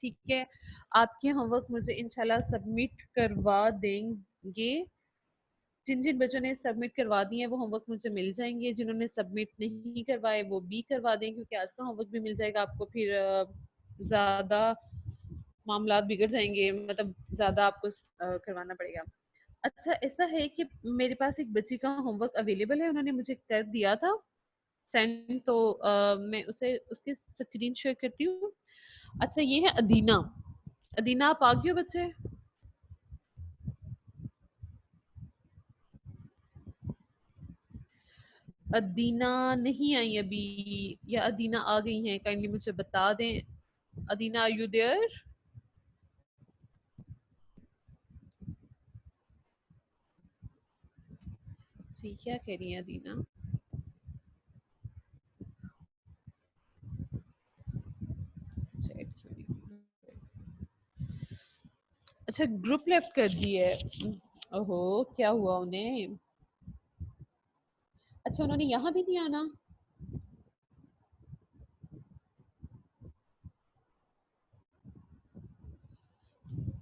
ठीक है, आपके होमवर्क मुझे इंशाल्लाह सबमिट करवा देंगे। जिन जिन बच्चों ने सबमिट करवा दिए हैं वो होमवर्क मुझे मिल जाएंगे, जिन्होंने सबमिट नहीं करवाए वो भी करवा दें, क्योंकि आज का होमवर्क भी मिल जाएगा आपको, फिर ज्यादा मामला बिगड़ जाएंगे, मतलब ज्यादा आपको करवाना पड़ेगा। अच्छा, ऐसा है कि मेरे पास एक बच्ची का होमवर्क अवेलेबल है, उन्होंने मुझे कर दिया था सेंड, तो मैं उसे उसकी स्क्रीन शेयर करती हूँ। अच्छा, ये है अदीना। अदीना, आप आ गए हो बच्चे? अदीना नहीं आई अभी, या अदीना आ गई हैं? काइंडली मुझे बता दें। Adeena, are you there? जी, क्या कह रही है अदीना? चैट क्यों नहीं कर रही? अच्छा, ग्रुप लेफ्ट कर दी है। ओहो, क्या हुआ उन्हें? अच्छा, उन्होंने यहाँ भी नहीं आना?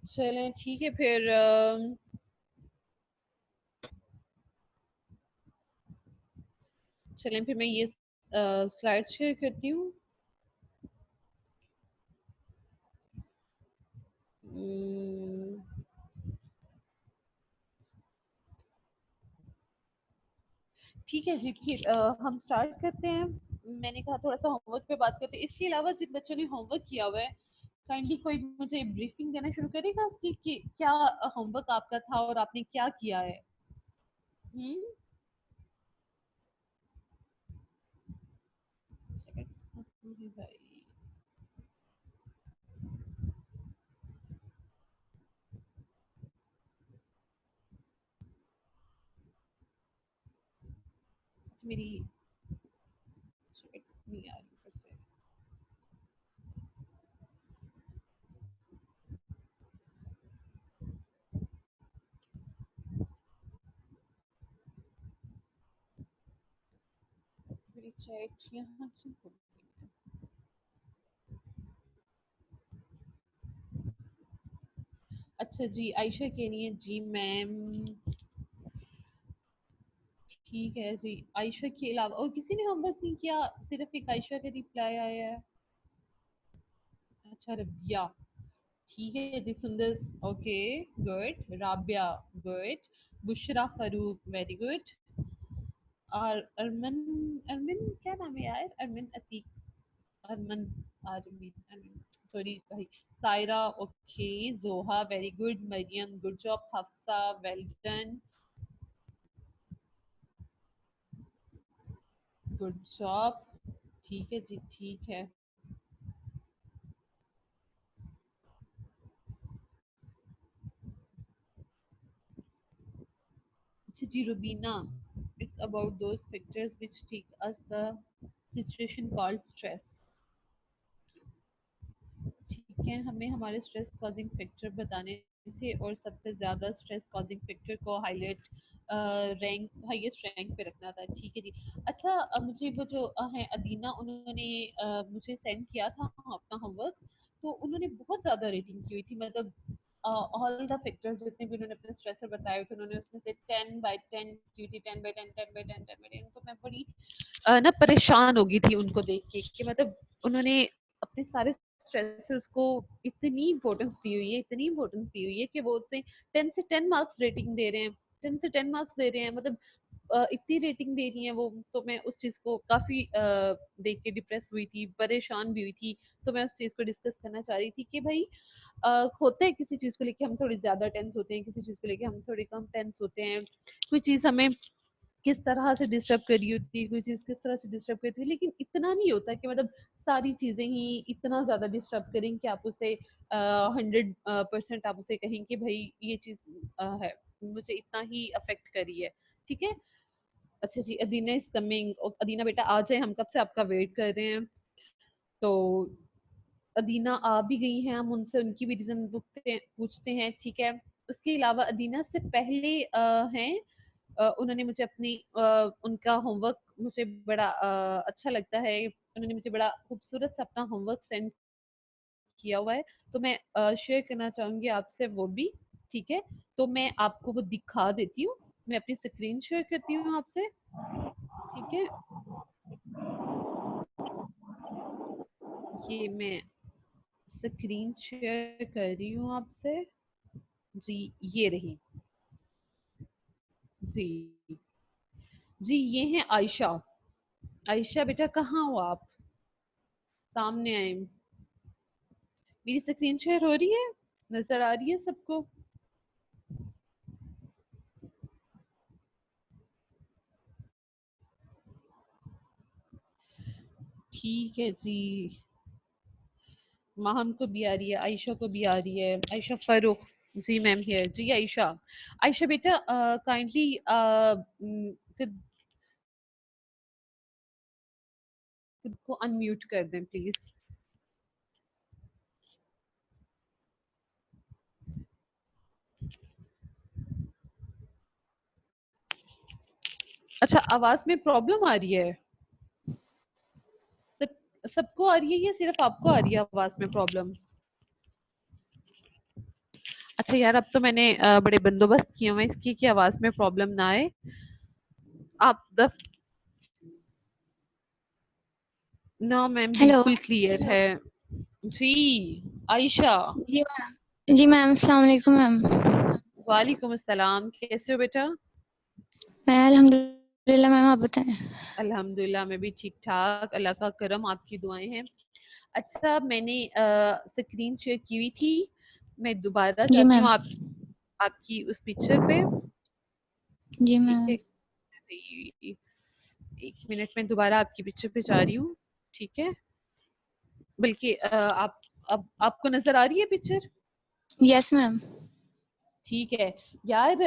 चलें ठीक है फिर, चलें फिर मैं ये स्लाइड शेयर करती हूँ। हम्म, ठीक है जी, फिर हम स्टार्ट करते हैं। मैंने कहा थोड़ा सा होमवर्क पे बात करते हैं, इसके अलावा जिन बच्चों ने होमवर्क किया हुआ है काइंडली कोई मुझे ब्रीफिंग देना शुरू करेगा उसकी कि क्या होमवर्क आपका था और आपने क्या किया है। हम्म। सेकंड भाई। मेरी नहीं आ रही ऊपर से। मेरी चैट यहाँ क्यों हो गई है? अच्छा जी, आयशा कह रही है जी मैम। ठीक है जी, आयशा के अलावा और किसी ने होमवर्क नहीं किया? सिर्फ एक आयशा का रिप्लाई आया है। अच्छा, रबिया। ठीक है जी, सुंदर। Okay, good. Rabia, good. Bushra Farooq, very good. और अरमन, अरमिन क्या नाम है यार? अरमिन अतीक, अरमन, अरमिन, अरमिन, सॉरी भाई। Saira, okay. Zoha, very good. Mariam, good job. Hafsa, well done, good job. ठीक है जी, ठीक है। अच्छा जी, Rubina, it's about those factors which take us the situation called stress। ठीक है, हमें हमारे स्ट्रेस कॉजिंग फैक्टर बताने थे और सबसे ज्यादा स्ट्रेस कॉजिंग फैक्टर को हाईलाइट रैंक हाईएस्ट रैंक पे रखना था। ठीक है जी। अच्छा, मुझे वो जो है अदीना, उन्होंने मुझे सेंड किया था अपना होमवर्क, तो उन्होंने बहुत ज्यादा रेटिंग की हुई थी, मतलब ऑल द फैक्टर्स जितने भी उन्होंने अपने स्ट्रेसर बताए थे उन्होंने उसमें से 10/10 की थी, 10/10, 10/10, 10/10। तो मैं बड़ी ना परेशान हो गई थी उनको देख के कि मतलब उन्होंने अपने सारे स्ट्रेसर्स को इतनी इंपॉर्टेंस दी हुई है, इतनी इंपॉर्टेंस दी हुई है कि वो उससे 10 से 10 मार्क्स रेटिंग दे रहे हैं, 10 से 10 मार्क्स दे रहे हैं, मतलब इतनी रेटिंग दे रही है वो। तो मैं उस चीज को काफी देख के डिप्रेस हुई थी, परेशान भी हुई थी। तो मैं उस चीज को डिस्कस करना चाह रही थी कि भाई होता है किसी चीज को लेके हम थोड़ी ज्यादा टेंस होते हैं, किसी चीज को लेके हम थोड़ी कम टेंस होते हैं। कोई चीज हमें किस तरह से डिस्टर्ब करी होती है, कोई चीज किस तरह से डिस्टर्ब करती है, लेकिन इतना नहीं होता कि मतलब सारी चीजें ही इतना ज्यादा डिस्टर्ब करें कि आप उसे 100% आप उसे कहें कि भाई ये चीज है, मुझे इतना ही अफेक्ट करी है। ठीक है। अच्छा जी, अदीना इज कमिंग। अदीना बेटा आ जाए, हम कब से आपका वेट कर रहे हैं। तो अदीना आ भी गई हैं, हम उनसे उनकी भी रीजन पूछते हैं। ठीक है। उसके अलावा अदीना से पहले हैं, उन्होंने मुझे अपनी उनका होमवर्क मुझे बड़ा अच्छा लगता है, उन्होंने मुझे बड़ा खूबसूरत सा अपना होमवर्क सेंड किया हुआ है, तो मैं शेयर करना चाहूंगी आपसे वो भी। ठीक है, तो मैं आपको वो दिखा देती हूँ। मैं अपनी स्क्रीन शेयर करती हूँ आपसे। ठीक है, ये मैं स्क्रीन शेयर कर रही हूँ आपसे। जी, ये रही। जी जी, ये है आयशा। आयशा बेटा, कहाँ हो आप? सामने आए। मेरी स्क्रीन शेयर हो रही है? नजर आ रही है सबको? ठीक है जी। माहम को भी आ रही है, आयशा को भी आ रही है। आयशा फारूक। जी मैम हियर। जी आयशा। आयशा बेटा, काइंडली खुद खुद को अनम्यूट कर दें प्लीज। अच्छा, आवाज में प्रॉब्लम आ रही है? सब, सबको आ रही है या सिर्फ आपको आ रही है आवाज में प्रॉब्लम? अच्छा यार, अब तो मैंने बड़े बंदोबस्त किए हुए हैं इसकी कि आवाज में प्रॉब्लम ना आए। आप द नो मैम, हेलो। बिल्कुल क्लियर है। जी आयशा। जी मैम। जी मैम, अस्सलाम वालेकुम मैम। वालेकुम अस्सलाम, कैसे हो बेटा? मैं अल्हम्दुलिल्लाह मैम, आप बताएं। अल्हम्दुलिल्लाह, मैं भी ठीक ठाक, अल्लाह का करम, आपकी दुआएं हैं। अच्छा, मैंने स्क्रीन शेयर की हुई थी। मैं दोबारा जी जाती मैम। हूँ आपकी उस पिक्चर पे। जी ठीक है, मैम। एक मिनट में दोबारा आपकी पिक्चर पे जा रही हूँ। ठीक है, बल्कि आप अब आपको नजर आ रही है पिक्चर? Yes ma'am. ठीक है यार,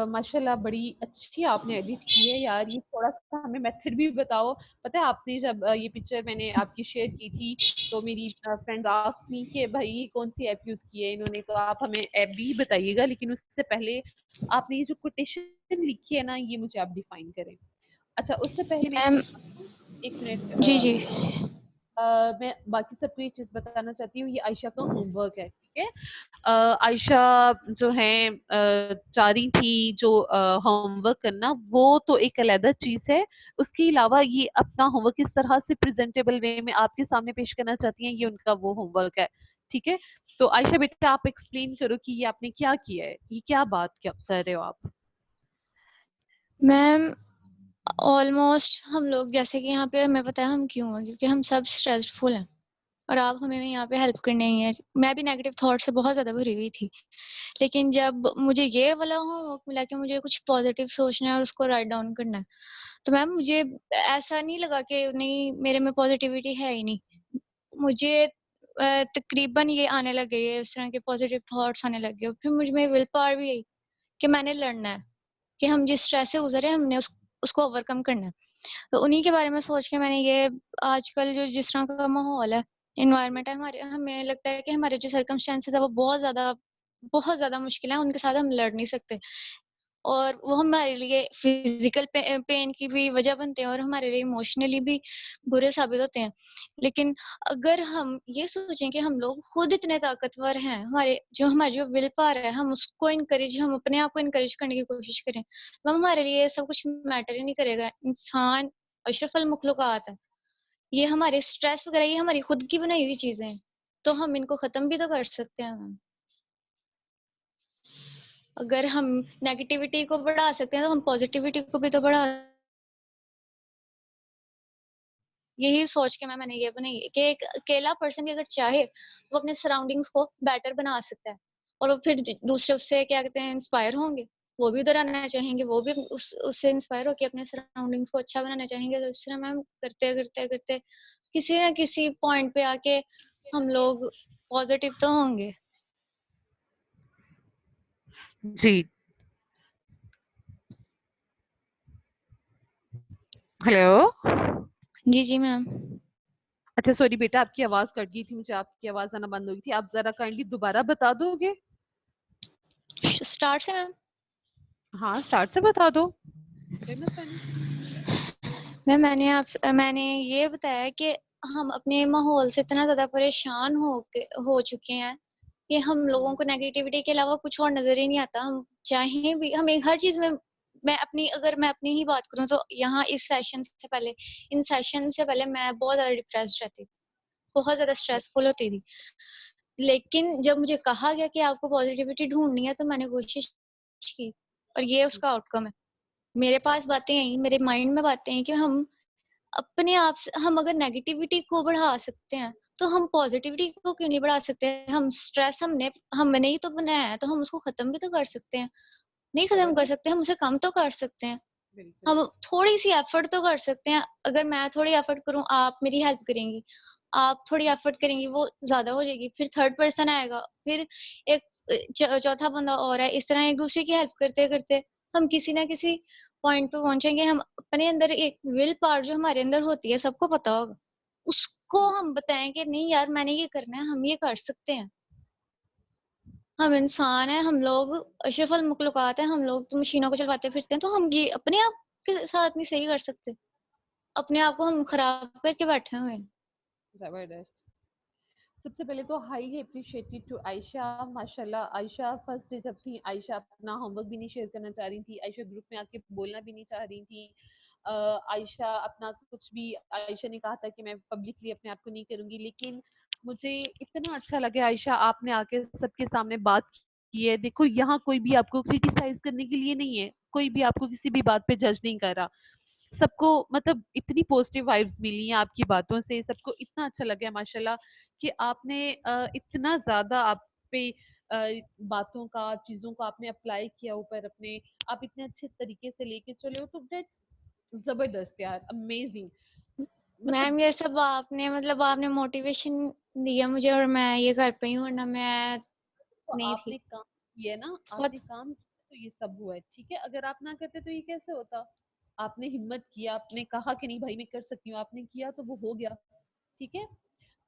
माशाल्लाह बड़ी अच्छी आपने एडिट की है यार। ये थोड़ा सा हमें मेथड भी बताओ। पता है, आपने जब ये पिक्चर मैंने आपकी शेयर की थी, तो मेरी फ्रेंड आस्क्ड मी कि भाई कौन सी ऐप यूज की है इन्होंने, तो आप हमें ऐप भी बताइएगा, लेकिन उससे पहले आपने ये जो कोटेशन लिखी है ना, ये मुझे आप डिफाइन करें। अच्छा, उससे पहले मैं एक मैम। चीज, एक मिनट, जी जी। मैं बाकी सबको ये चीज बताना चाहती हूँ, ये आयशा का होमवर्क है। ठीक है, आयशा जो है चाह रही थी जो होमवर्क करना, वो तो एक अलग चीज है। उसके अलावा ये अपना होमवर्क किस तरह से प्रेजेंटेबल वे में आपके सामने पेश करना चाहती हैं, ये उनका वो होमवर्क है। ठीक है, तो आयशा बेटा, आप एक्सप्लेन करो कि ये आपने क्या किया है, ये क्या बात क्या कर रहे हो आप? मैम, ऑलमोस्ट हम लोग, जैसे कि यहाँ पे हमें पता है हम क्यों हैं, क्योंकि हम सब स्ट्रेसफुल हैं और आप हमें यहाँ पे हेल्प करने ही है। मैं भी नेगेटिव थॉट से बहुत ज्यादा भरी हुई थी, लेकिन जब मुझे ये वाला होमवर्क मिला कि मुझे कुछ पॉजिटिव सोचना है और उसको राइट डाउन करना है, तो मैम मुझे ऐसा नहीं लगा कि नहीं, मेरे में पॉजिटिविटी है ही नहीं। मुझे तकरीबन ये आने लग गई है, इस तरह के पॉजिटिव थॉट्स आने लग गए। फिर मुझ में विल पावर भी आई कि मैंने लड़ना है, कि हम जिस स्ट्रेस से गुजरे हमने उसको ओवरकम करना है। तो उन्हीं के बारे में सोच के मैंने ये, आजकल जो जिस तरह का माहौल है, एनवायरनमेंट है हमारे, हमें लगता है कि हमारे जो सर्कमस्टेंसेस है वो बहुत ज्यादा मुश्किल है, उनके साथ हम लड़ नहीं सकते और वो हमारे लिए फिजिकल पेन की भी वजह बनते हैं और हमारे लिए इमोशनली भी बुरे साबित होते हैं। लेकिन अगर हम ये सोचें कि हम लोग खुद इतने ताकतवर हैं, हमारी जो विल पावर है, हम अपने आप को इनकरेज करने की कोशिश करें, तो हमारे लिए सब कुछ मैटर ही नहीं करेगा। इंसान अशरफुल मखलूक़ात है। ये हमारे स्ट्रेस वगैरह ये हमारी खुद की बनाई हुई चीजें हैं, तो हम इनको खत्म भी तो कर सकते हैं मैम। अगर हम नेगेटिविटी को बढ़ा सकते हैं तो हम पॉजिटिविटी को भी तो बढ़ा। यही सोच के मैंने ये बनाई है कि एक अकेला पर्सन भी अगर चाहे, वो अपने सराउंडिंग्स को बेटर बना सकता है और वो फिर दूसरे उससे क्या कहते हैं इंस्पायर होंगे, वो भी उधर आना चाहेंगे, वो भी उससे इंस्पायर होकर अपने सराउंडिंग्स को अच्छा बनाना चाहेंगे। तो इस तरह मैम करते करते करते किसी ना किसी पॉइंट पे आके हम लोग पॉजिटिव तो होंगे। जी। हेलो। जी जी मैम। अच्छा सॉरी बेटा, आपकी आवाज कट गई थी, मुझे आपकी आवाज आना बंद हो गई थी। आप जरा काइंडली दोबारा बता दोगे? स्टार्ट से मैम। हाँ, स्टार्ट से बता दो, कोई मसला नहीं। मैंने ये बताया कि हम अपने माहौल से इतना ज़्यादा परेशान हो चुके हैं कि हम लोगों को नेगेटिविटी के अलावा कुछ और नज़र ही नहीं आता। हम चाहें भी हमें हर चीज़ में अगर मैं अपनी ही बात करूँ तो यहाँ इस सेशन से पहले इन सेशन से पहले मैं बहुत ज़्यादा डिप्रेस्ड रहती थी, बहुत ज़्यादा स्ट्रेसफुल होती थी। लेकिन जब मुझे कहा गया कि आपको पॉज़िटिविटी ढूँढनी है तो मैंने कोशिश की और ये उसका आउटकम है। मेरे पास बातें आई, मेरे माइंड में बातें आई कि हम अगर नेगेटिविटी को बढ़ा सकते हैं, तो हम पॉज़िटिविटी को क्यों नहीं बढ़ा सकते? हम स्ट्रेस हमने ही तो बनाया है, तो हम उसको खत्म भी तो कर सकते हैं। नहीं खत्म कर सकते, हम उसे कम तो कर सकते हैं। बिल्कुल। हम थोड़ी-सी एफर्ट तो कर सकते हैं। अगर मैं थोड़ी एफर्ट करूँ, आप मेरी हेल्प करेंगी, आप थोड़ी एफर्ट करेंगी, वो ज़्यादा हो जाएगी। फिर थर्ड पर्सन आएगा, फिर एक चौथा बंदा और है। इस तरह एक-दूसरे की हेल्प करते-करते हम किसी न किसी पॉइंट पे पहुँचेंगे। हम अपने अंदर एक विल पावर जो हमारे अंदर होती है, सबको पता होगा। उसको हम बताएँ कि नहीं यार मैंने ये करना है, हम ये कर सकते हैं। हम इंसान हैं, हम लोग अशरफुल मखलूक़ात हैं, हम लोग तो मशीनों को चलवाते फिरते हैं, तो हम ये अपने आप के साथ नहीं सही कर सकते। अपने आप को हम खराब करके बैठे हुए हैं। जबरदस्त। सबसे पहले तो हाईली अप्रिशिएटेड टू आयशा। माशाल्लाह आयशा फर्स्ट डे जब थी, आयशा अपना होमवर्क भी नहीं शेयर करना चाह रही थी, आयशा ग्रुप में आके बोलना भी नहीं चाह रही थी। आयशा अपना कुछ भी, आयशा ने कहा था कि मैं पब्लिकली अपने आप को नहीं करूंगी, लेकिन मुझे इतना अच्छा लगा आयशा आपने आके सबके सामने बात की है। देखो यहाँ कोई भी आपको क्रिटिसाइज करने के लिए नहीं है, कोई भी आपको किसी भी बात पे जज नहीं कर रहा। सबको मतलब इतनी पॉजिटिव वाइब्स मिली हैं आपकी बातों से, सबको इतना अच्छा लगा है माशाल्लाह कि आपने इतना ज़्यादा आप पे बातों का, चीज़ों को आपने अप्लाई किया ऊपर अपने, आप इतने अच्छे तरीके से लेके चले हो, तो दैट्स ज़बरदस्त यार, अमेजिंग। मतलब मैम ये सब आपने मोटिवेशन दिया मुझे और मैं ये कर पाई हूँ वरना मैं तो नहीं आपने थी। काम किया है ना, बहुत आपने काम किया तो ये सब हुआ है, ठीक है। अगर आप ना करते तो ये कैसे होता? आपने हिम्मत किया, आपने कहा कि नहीं भाई मैं कर सकती हूँ, आपने किया तो वो हो गया, ठीक है।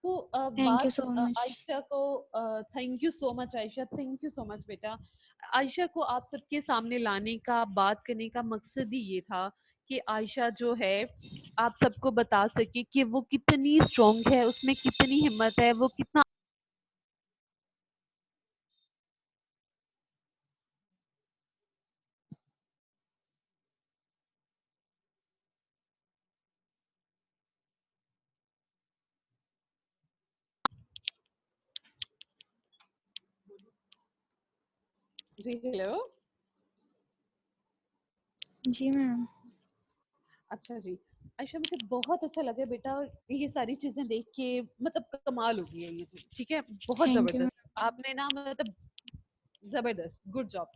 तो थैंक यू बात सो मच। आयशा को, thank you so much Ayesha, thank you so much बेटा। आयशा को आप सबके सामने लाने का, बात करने का मकसद ही ये था कि आयशा जो है आप सबको बता सके कि वो कितनी स्ट्रांग है, उसमें कितनी हिम्मत है, वो कितना। जी हेलो। जी मैम। अच्छा जी। आयशा मुझे बहुत अच्छा लगा बेटा, और ये सारी चीजें देख के मतलब कमाल हो गई है ये तो, ठीक है। बहुत थैंक यू जबरदस्त मैम। आपने ना, मतलब जबरदस्त, गुड जॉब,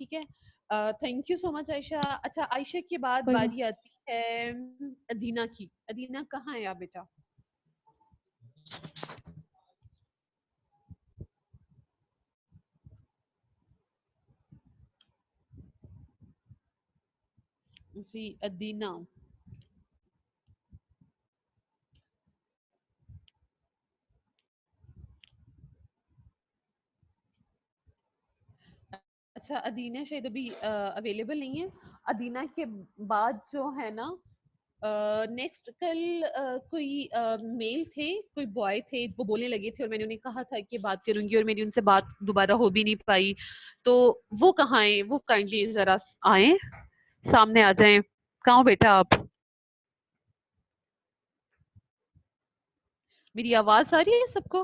ठीक है। Thank you so much Ayesha. अच्छा आयशा के बाद कोई बात। बारी आती है अदीना की। अदीना कहाँ है आप बेटा? जी अदीना। अच्छा अदीना शायद अभी अवेलेबल नहीं है। अदीना के बाद जो है ना, नेक्स्ट कल कोई मेल थे, कोई बॉय थे, वो बोलने लगे थे और मैंने उन्हें कहा था कि बात करूंगी, और मेरी उनसे बात दोबारा हो भी नहीं पाई। तो वो कहाँ है? वो काइंडली जरा आए, सामने आ जाएं। कहाँ हो बेटा आप? मेरी आवाज आ रही है सबको?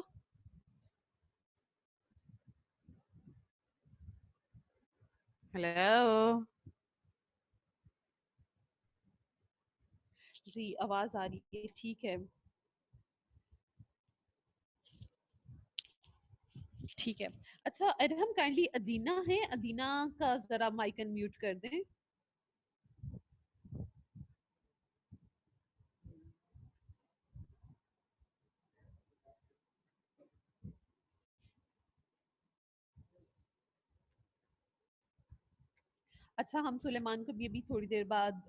हेलो जी, आवाज आ रही है, ठीक है। ठीक है। अच्छा अरहम काइंडली अदीना है, अदीना का जरा माइक अनम्यूट कर दें। अच्छा हम सुलेमान को भी अभी थोड़ी देर बाद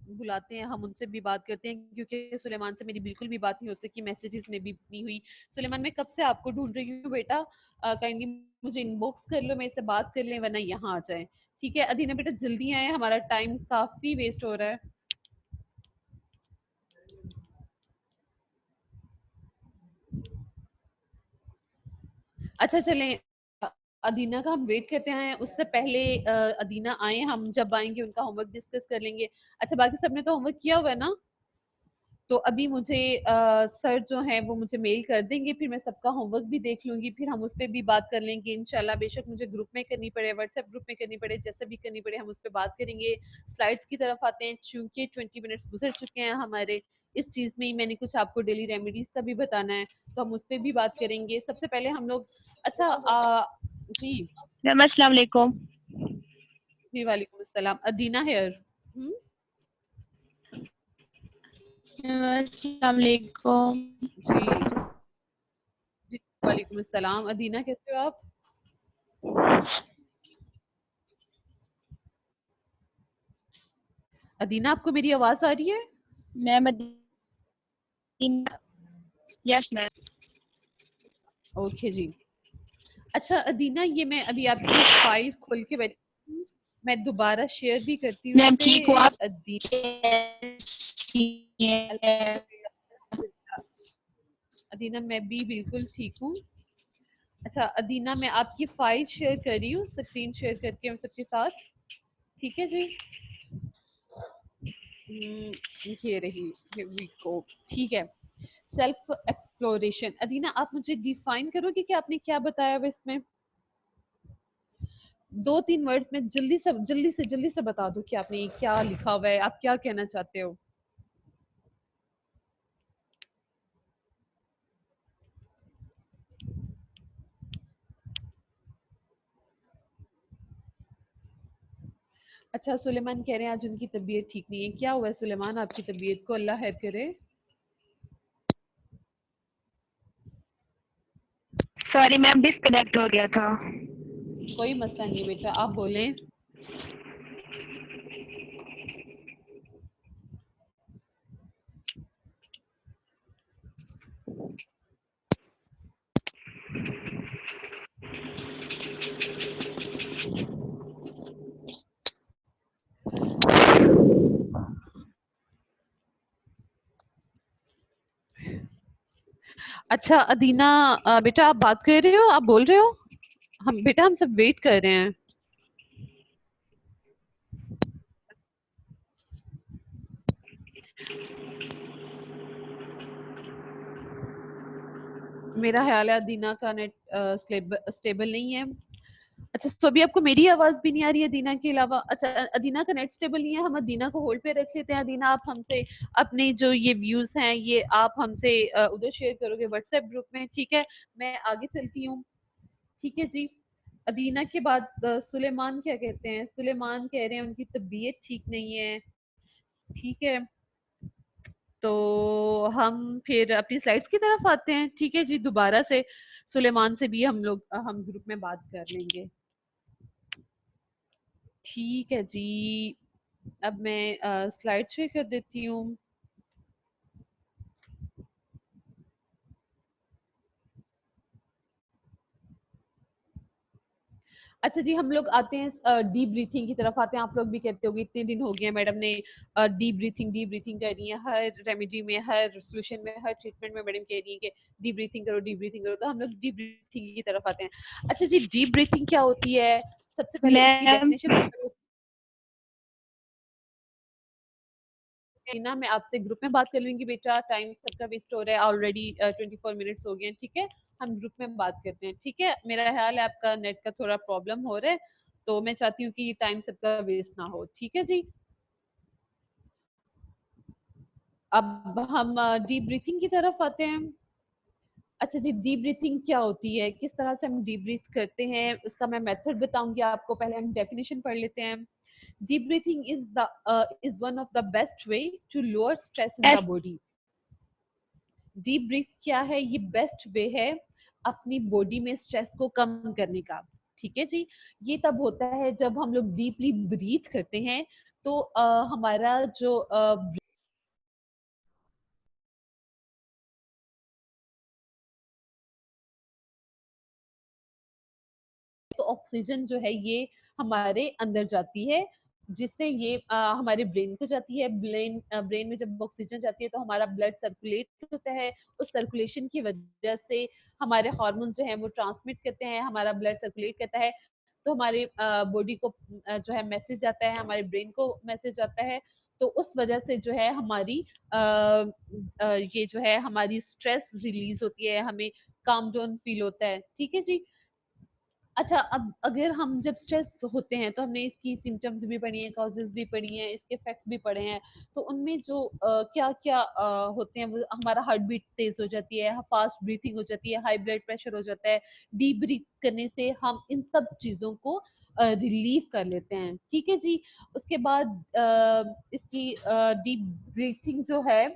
बुलाते हैं, हम उनसे भी बात करते हैं, क्योंकि सुलेमान से मेरी बिल्कुल भी बात नहीं हो सकी, मैसेजेस में भी नहीं हुई। सुलेमान मैं कब से आपको ढूंढ रही हूँ बेटा, काइंडली मुझे इनबॉक्स कर लो, मेरे से बात कर लें, वरना यहाँ आ जाए। ठीक है अदीना बेटा जल्दी आए, हमारा टाइम काफी वेस्ट हो रहा है। अच्छा चलें, अ, अदीना का हम वेट करते हैं। उससे पहले अदीना आए, हम जब आएंगे उनका होमवर्क डिस्कस कर लेंगे। अच्छा बाकी सबने तो होमवर्क किया हुआ है ना? तो अभी मुझे सर जो है वो मुझे मेल कर देंगे, फिर मैं सबका होमवर्क भी देख लूंगी, फिर हम उस पर भी बात कर लेंगे इंशाल्लाह। बेशक मुझे ग्रुप में करनी पड़े, व्हाट्सएप ग्रुप में करनी पड़े, जैसे भी करनी पड़े हम उस पर बात करेंगे। स्लाइड्स की तरफ आते हैं, चूंकि 20 मिनट्स गुजर चुके हैं हमारे। इस चीज में ही मैंने कुछ आपको डेली रेमेडीज का भी बताना है, तो हम उस पर भी बात करेंगे। सबसे पहले हम लोग, अच्छा जी मैम अस्सलाम वालेकुम। जी वालेकुम अस्सलाम। अदीना हेयर। अस्सलाम वालेकुम। जी जी वालेकुम अस्सलाम। अदीना कैसे हो आप? अदीना आपको मेरी आवाज आ रही है? Ma'am yes ma'am. ओके जी। अच्छा अदीना, ये मैं अभी आपकी फाइल खोल के बैठी हूँ, मैं दोबारा शेयर भी करती हूँ इस मैम पे। ठीक हूँ, आप अदीना कैसी हैं? अदीना मैं भी बिल्कुल ठीक हूँ। अच्छा अदीना, मैं आपकी फाइल शेयर कर रही हूँ, स्क्रीन शेयर करके हम सबके साथ। ठीक है जी। ये रही, here we go। ठीक है। Self exploration. अदीना आप मुझे डिफाइन करोगे कि आपने क्या बताया हुआ इसमें? 2-3 वर्ड्स में जल्दी से बता दो कि आपने ये क्या लिखा हुआ है, आप क्या कहना चाहते हो। अच्छा सुलेमान कह रहे हैं आज उनकी तबीयत ठीक नहीं है। क्या हुआ है सुलेमान, आपकी तबीयत को? अल्लाह खैर करे। सॉरी मैम, डिस्कनेक्ट हो गया था। कोई मसला नहीं बेटा, आप बोलें। अच्छा अदीना, बेटा आप बात कर रहे हो, आप बोल रहे हो? हम बेटा हम सब वेट कर रहे हैं। मेरा ख्याल है अदीना का नेट स्टेबल नहीं है। अच्छा तो अभी आपको मेरी आवाज भी नहीं आ रही है अदीना के अलावा? अच्छा अदीना का नेट स्टेबल नहीं है, हम अदीना को होल्ड पे रख लेते हैं। अदीना आप हमसे अपने जो ये व्यूज हैं ये आप हमसे उधर शेयर करोगे व्हाट्सएप ग्रुप में, ठीक है? मैं आगे चलती हूँ। ठीक है जी। अदीना के बाद सुलेमान क्या कहते हैं? सुलेमान कह रहे हैं उनकी तबीयत ठीक नहीं है। ठीक है, तो हम फिर अपनी स्लाइड्स की तरफ आते हैं। ठीक है जी, दोबारा से सुलेमान से भी हम लोग हम ग्रुप में बात कर लेंगे। ठीक है जी। अब मैं स्लाइड शेयर कर देती हूँ। अच्छा जी, हम लोग आते हैं डीप ब्रीथिंग की तरफ आते हैं। आप लोग भी कहते होगे इतने दिन हो गए मैडम ने डीप ब्रीथिंग करनी है, हर रेमेडी में, हर सोल्यूशन में, हर ट्रीटमेंट में मैडम कह रही है कि डीप ब्रीथिंग करो, डीप ब्रीथिंग करो। तो हम लोग डीप ब्रीथिंग की तरफ आते हैं। अच्छा जी, डीप ब्रीथिंग क्या होती है? सबसे पहले इसकी मैम डेफिनेशन ना मैं आपसे ग्रुप में बात कर लूंगी बेटा, टाइम सबका वेस्ट हो रहा है ऑलरेडी। 24 मिनट्स हो गए हैं, ठीक है? हम ग्रुप में बात करते हैं, ठीक है? मेरा ख्याल है आपका नेट का थोड़ा प्रॉब्लम हो रहा है, तो मैं चाहती हूँ कि टाइम सबका वेस्ट ना हो। ठीक है जी। अब हम डीप ब्रीथिंग की तरफ आते हैं। अच्छा जी, डीप ब्रीथिंग क्या होती है, किस तरह से हम डीप ब्रीथ करते हैं, उसका मैं मेथड बताऊंगी आपको। पहले हम डेफिनेशन पढ़ लेते हैं। Deep breathing is one of the best way to lower stress in the body. Deep breath क्या है? ये बेस्ट वे है अपनी बॉडी में स्ट्रेस को कम करने का। ठीक है जी। ये तब होता है जब हम लोग डीपली ब्रीथ करते हैं, तो हमारा जो तो ऑक्सीजन जो है ये हमारे अंदर जाती है जिससे ये हमारे ब्रेन को जाती है। ब्रेन में जब ऑक्सीजन जाती है तो हमारा ब्लड सर्कुलेट होता है। उस सर्कुलेशन की वजह से हमारे हार्मोन जो है वो ट्रांसमिट करते हैं, हमारा ब्लड सर्कुलेट करता है, तो हमारे बॉडी को जो है मैसेज आता है, हमारे ब्रेन को मैसेज आता है। तो उस वजह से जो है हमारी ये जो है हमारी स्ट्रेस रिलीज होती है, हमें काम डाउन फील होता है। ठीक है जी। अच्छा, अब अगर हम जब स्ट्रेस होते हैं तो हमने इसकी सिम्टम्स भी पढ़ी हैं, कॉजेज भी पढ़ी हैं, इसके इफेक्ट्स भी पढ़े हैं। तो उनमें जो क्या क्या होते हैं, वो हमारा हार्ट बीट तेज हो जाती है, फास्ट ब्रीथिंग हो जाती है, हाई ब्लड प्रेशर हो जाता है। डीप ब्रीथ करने से हम इन सब चीजों को रिलीव कर लेते हैं। ठीक है जी। उसके बाद इसकी डीप ब्रीथिंग जो है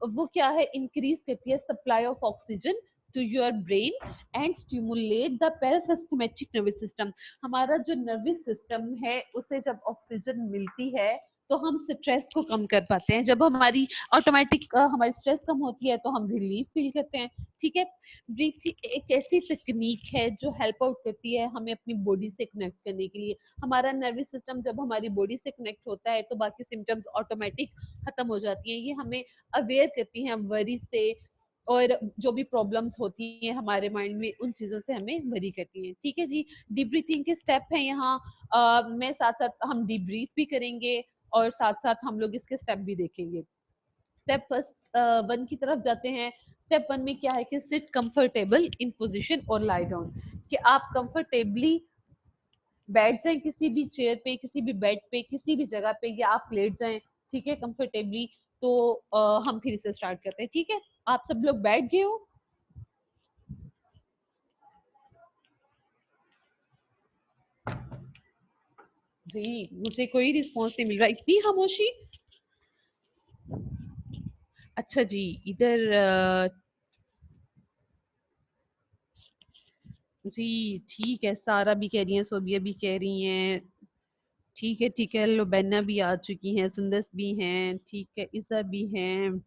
वो क्या है, इंक्रीज करती है supply of oxygen to your brain and stimulate the parasympathetic nervous system. हमारा जो नर्वस सिस्टम है उसे जब ऑक्सीजन मिलती है तो हम स्ट्रेस को कम कर पाते हैं। जब हमारी ऑटोमेटिक हमारी स्ट्रेस कम होती है तो हम रिलीफ फील करते हैं। ठीक है। ब्रीथिंग एक ऐसी तकनीक है जो हेल्प आउट करती है हमें अपनी बॉडी से कनेक्ट करने के लिए। हमारा नर्वस सिस्टम जब हमारी बॉडी से कनेक्ट होता है तो बाकी सिम्टम्स ऑटोमेटिक खत्म हो जाती हैं। ये हमें अवेयर करती हैं वरी से, और जो भी प्रॉब्लम्स होती हैं हमारे माइंड में उन चीजों से हमें वरी करती हैं। ठीक है जी। डीप ब्रीथिंग के स्टेप हैं यहाँ। मैं साथ साथ हम डीप ब्रीथ भी करेंगे और साथ साथ हम लोग इसके स्टेप भी देखेंगे। स्टेप फर्स्ट वन की तरफ जाते हैं। स्टेप वन में क्या है कि सिट कंफर्टेबल इन पोजिशन और लाई डाउन, कि आप कंफर्टेबली बैठ जाएं किसी भी चेयर पे, किसी भी बेड पे, किसी भी जगह पे, या आप लेट जाएं। ठीक है, कंफर्टेबली। तो हम फिर इसे स्टार्ट करते हैं। ठीक है, आप सब लोग बैठ गए हो? जी, मुझे कोई रिस्पॉन्स नहीं मिल रहा, इतनी खामोशी। अच्छा जी, इधर जी ठीक है, सारा भी कह रही है, सोबिया भी कह रही हैं। ठीक है ठीक है, लोबेना भी आ चुकी हैं, सुंदस भी हैं, ठीक है, इसा भी हैं।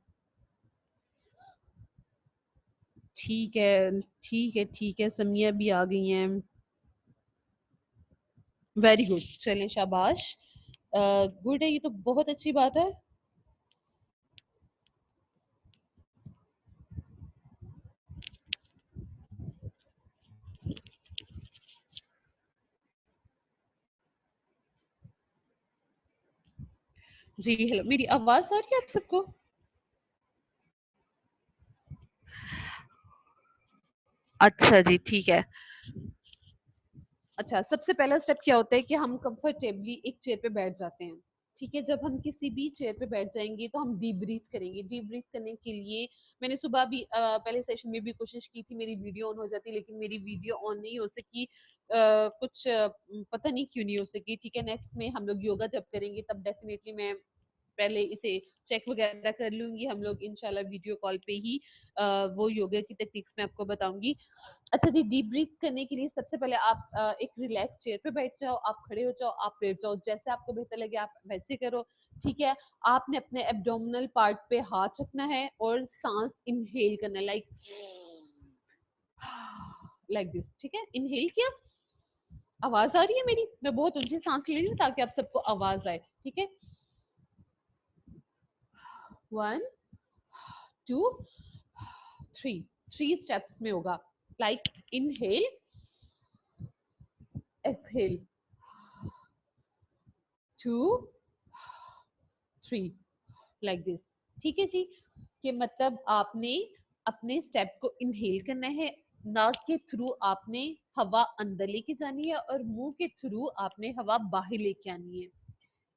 ठीक है ठीक है ठीक है, समिया भी आ गई हैं। वेरी गुड, चलें शाबाश। गुड है, ये तो बहुत अच्छी बात है। जी हेलो, मेरी आवाज आ रही है आप सबको? अच्छा जी, ठीक है। अच्छा, सबसे पहला स्टेप क्या होता है कि हम कंफर्टेबली एक चेयर पे बैठ जाते हैं। ठीक है, जब हम किसी भी चेयर पे बैठ जाएंगे तो हम डीप ब्रीथ करेंगे। डीप ब्रीथ करने के लिए मैंने सुबह भी पहले सेशन में भी कोशिश की थी, मेरी वीडियो ऑन हो जाती, लेकिन मेरी वीडियो ऑन नहीं हो सकी। कुछ पता नहीं क्यों नहीं हो सकी। ठीक है, नेक्स्ट में हम लोग योगा जब करेंगे तब डेफिनेटली मैं पहले इसे चेक वगैरह कर लूंगी। हम लोग इंशाल्लाह वीडियो कॉल पे ही वो योगा की टेक्निक्स मैं आपको बताऊंगी। अच्छा जी, डीप ब्रीथ करने के लिए सबसे पहले आप एक रिलैक्स चेयर पे बैठ जाओ, आप खड़े हो जाओ, आप लेट जाओ, जैसे आपको बेहतर लगे आप वैसे करो। ठीक है, आपने अपने एब्डोमिनल पार्ट पे हाथ रखना है और सांस इनहेल करना है, लाइक दिस। ठीक है, इनहेल किया। आवाज आ रही है मेरी? मैं बहुत ऊंची सांस ले रही हूँ ताकि आप सबको आवाज आए। ठीक है, 1 2 3, 3 स्टेप्स में होगा। Like inhale, exhale, 2 3, like this. ठीक है जी, कि मतलब आपने अपने स्टेप को इनहेल करना है, नाक के थ्रू आपने हवा अंदर लेके जानी है और मुंह के थ्रू आपने हवा बाहर लेके आनी है।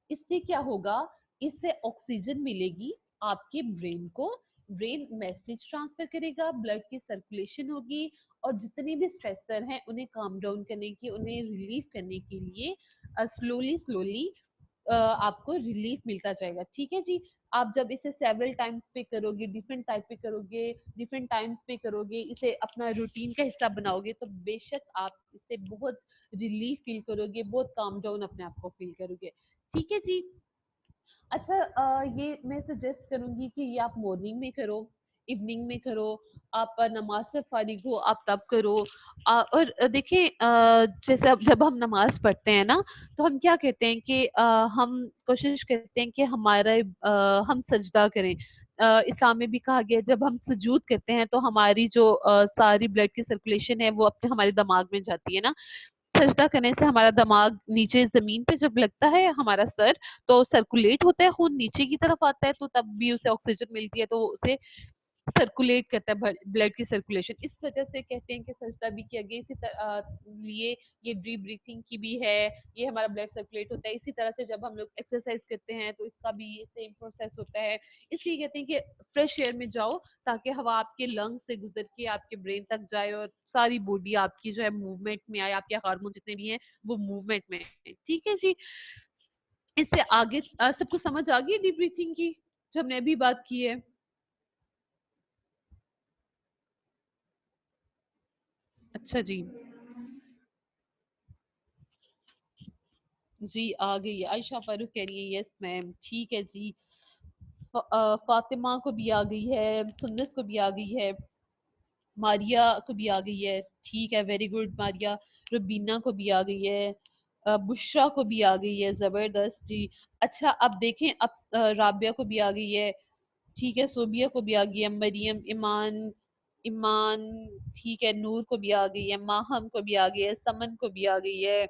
इससे क्या होगा, इससे ऑक्सीजन मिलेगी आपके ब्रेन को, ब्रेन मैसेज ट्रांसफर करेगा, ब्लड की सर्कुलेशन होगी, और जितने भी स्ट्रेसर हैं उन्हें काम डाउन करने की, उन्हें रिलीफ करने के लिए स्लोली स्लोली आपको रिलीफ मिलता जाएगा। ठीक है जी। आप जब इसे सेवरल टाइम्स पे करोगे, डिफरेंट टाइप पे करोगे, डिफरेंट टाइम्स पे करोगे, इसे अपना रूटीन का हिस्सा बनाओगे, तो बेशक आप इससे बहुत रिलीफ फील करोगे, बहुत काम डाउन अपने आप को फील करोगे। ठीक है जी। अच्छा, ये मैं सजेस्ट करूंगी कि ये आप मॉर्निंग में करो। इवनिंग में करो, आप नमाज से फारिग हो आप तब करो। और देखिए जैसे जब हम नमाज पढ़ते हैं ना, तो हम क्या कहते हैं कि हम कोशिश करते हैं कि हम सजदा करें। इस्लाम में भी कहा गया है, जब हम सुजूद करते हैं तो हमारी जो सारी ब्लड की सर्कुलेशन है वो अपने हमारे दिमाग में जाती है ना। सजदा करने से हमारा दिमाग नीचे जमीन पे जब लगता है, हमारा सर, तो सर्कुलेट होता है, खून नीचे की तरफ आता है, तो तब भी उसे ऑक्सीजन मिलती है, तो उसे सर्कुलेट करता है ब्लड की सर्कुलेशन। इस वजह से कहते हैं कि सजदा भी किया गया, इसी तरह लिए ये डीप ब्रीथिंग की भी है, ये हमारा ब्लड सर्कुलेट होता है। इसी तरह से जब हम लोग एक्सरसाइज करते हैं तो इसका भी ये सेम प्रोसेस होता है। इसलिए कहते हैं कि फ्रेश एयर में जाओ, ताकि हवा आपके लंग से गुजर के आपके ब्रेन तक जाए और सारी बॉडी आपकी जो है मूवमेंट में आए, आपके हार्मोन जितने भी हैं वो मूवमेंट में है। ठीक है जी, इससे आगे सबको समझ आ गई डीप ब्रीथिंग की जो हमने अभी बात की है? अच्छा जी, जी आ गई है। आयशा फारूक कह रही है यस मैम, ठीक है जी। फातिमा को भी आ गई है, सुन्नस को भी आ गई है, मारिया को भी आ गई है, ठीक है, वेरी गुड मारिया। रुबीना को भी आ गई है, बुशरा को भी आ गई है, जबरदस्त जी। अच्छा अब देखें, अब राबिया को भी आ गई है, ठीक है, सोबिया को भी आ गई है, मरियम, ईमान, ईमान, ठीक है, नूर को भी आ गई है, माहम को भी आ गई है, समन को भी आ गई है,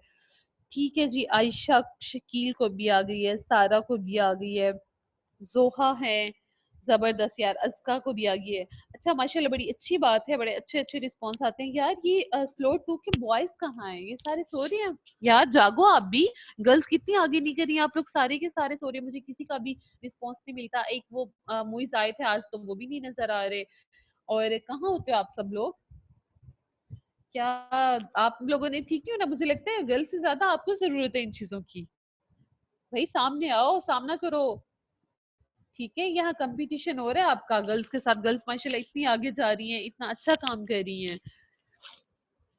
ठीक है जी, आयशा शकील को भी आ गई है, सारा को भी आ गई है, जोहा है, जबरदस्त यार, अज़का को भी आ गई है। अच्छा माशाल्लाह, बड़ी अच्छी बात है, बड़े अच्छे अच्छे रिस्पॉन्स आते हैं यार। ये स्लो टू के बॉयज कहाँ हैं? ये सारे सो रहे हैं यार, जागो आप भी। गर्ल्स कितनी आगे निकल रही हैं, आप लोग सारे के सारे सो रहे हैं, मुझे किसी का भी रिस्पॉन्स नहीं मिलता। एक वो मुइज आए थे आज, तो वो भी नहीं नजर आ रहे। और कहाँ होते हो आप सब लोग? क्या आप लोगों ने ठीक नहीं हो ना? मुझे लगता है गर्ल्स से ज्यादा आपको जरूरत है इन चीजों की। भाई सामने आओ, सामना करो। ठीक है, यहाँ कंपटीशन हो रहा है आपका गर्ल्स के साथ। गर्ल्स माशाल्लाह इतनी आगे जा रही हैं, इतना अच्छा काम कर रही हैं।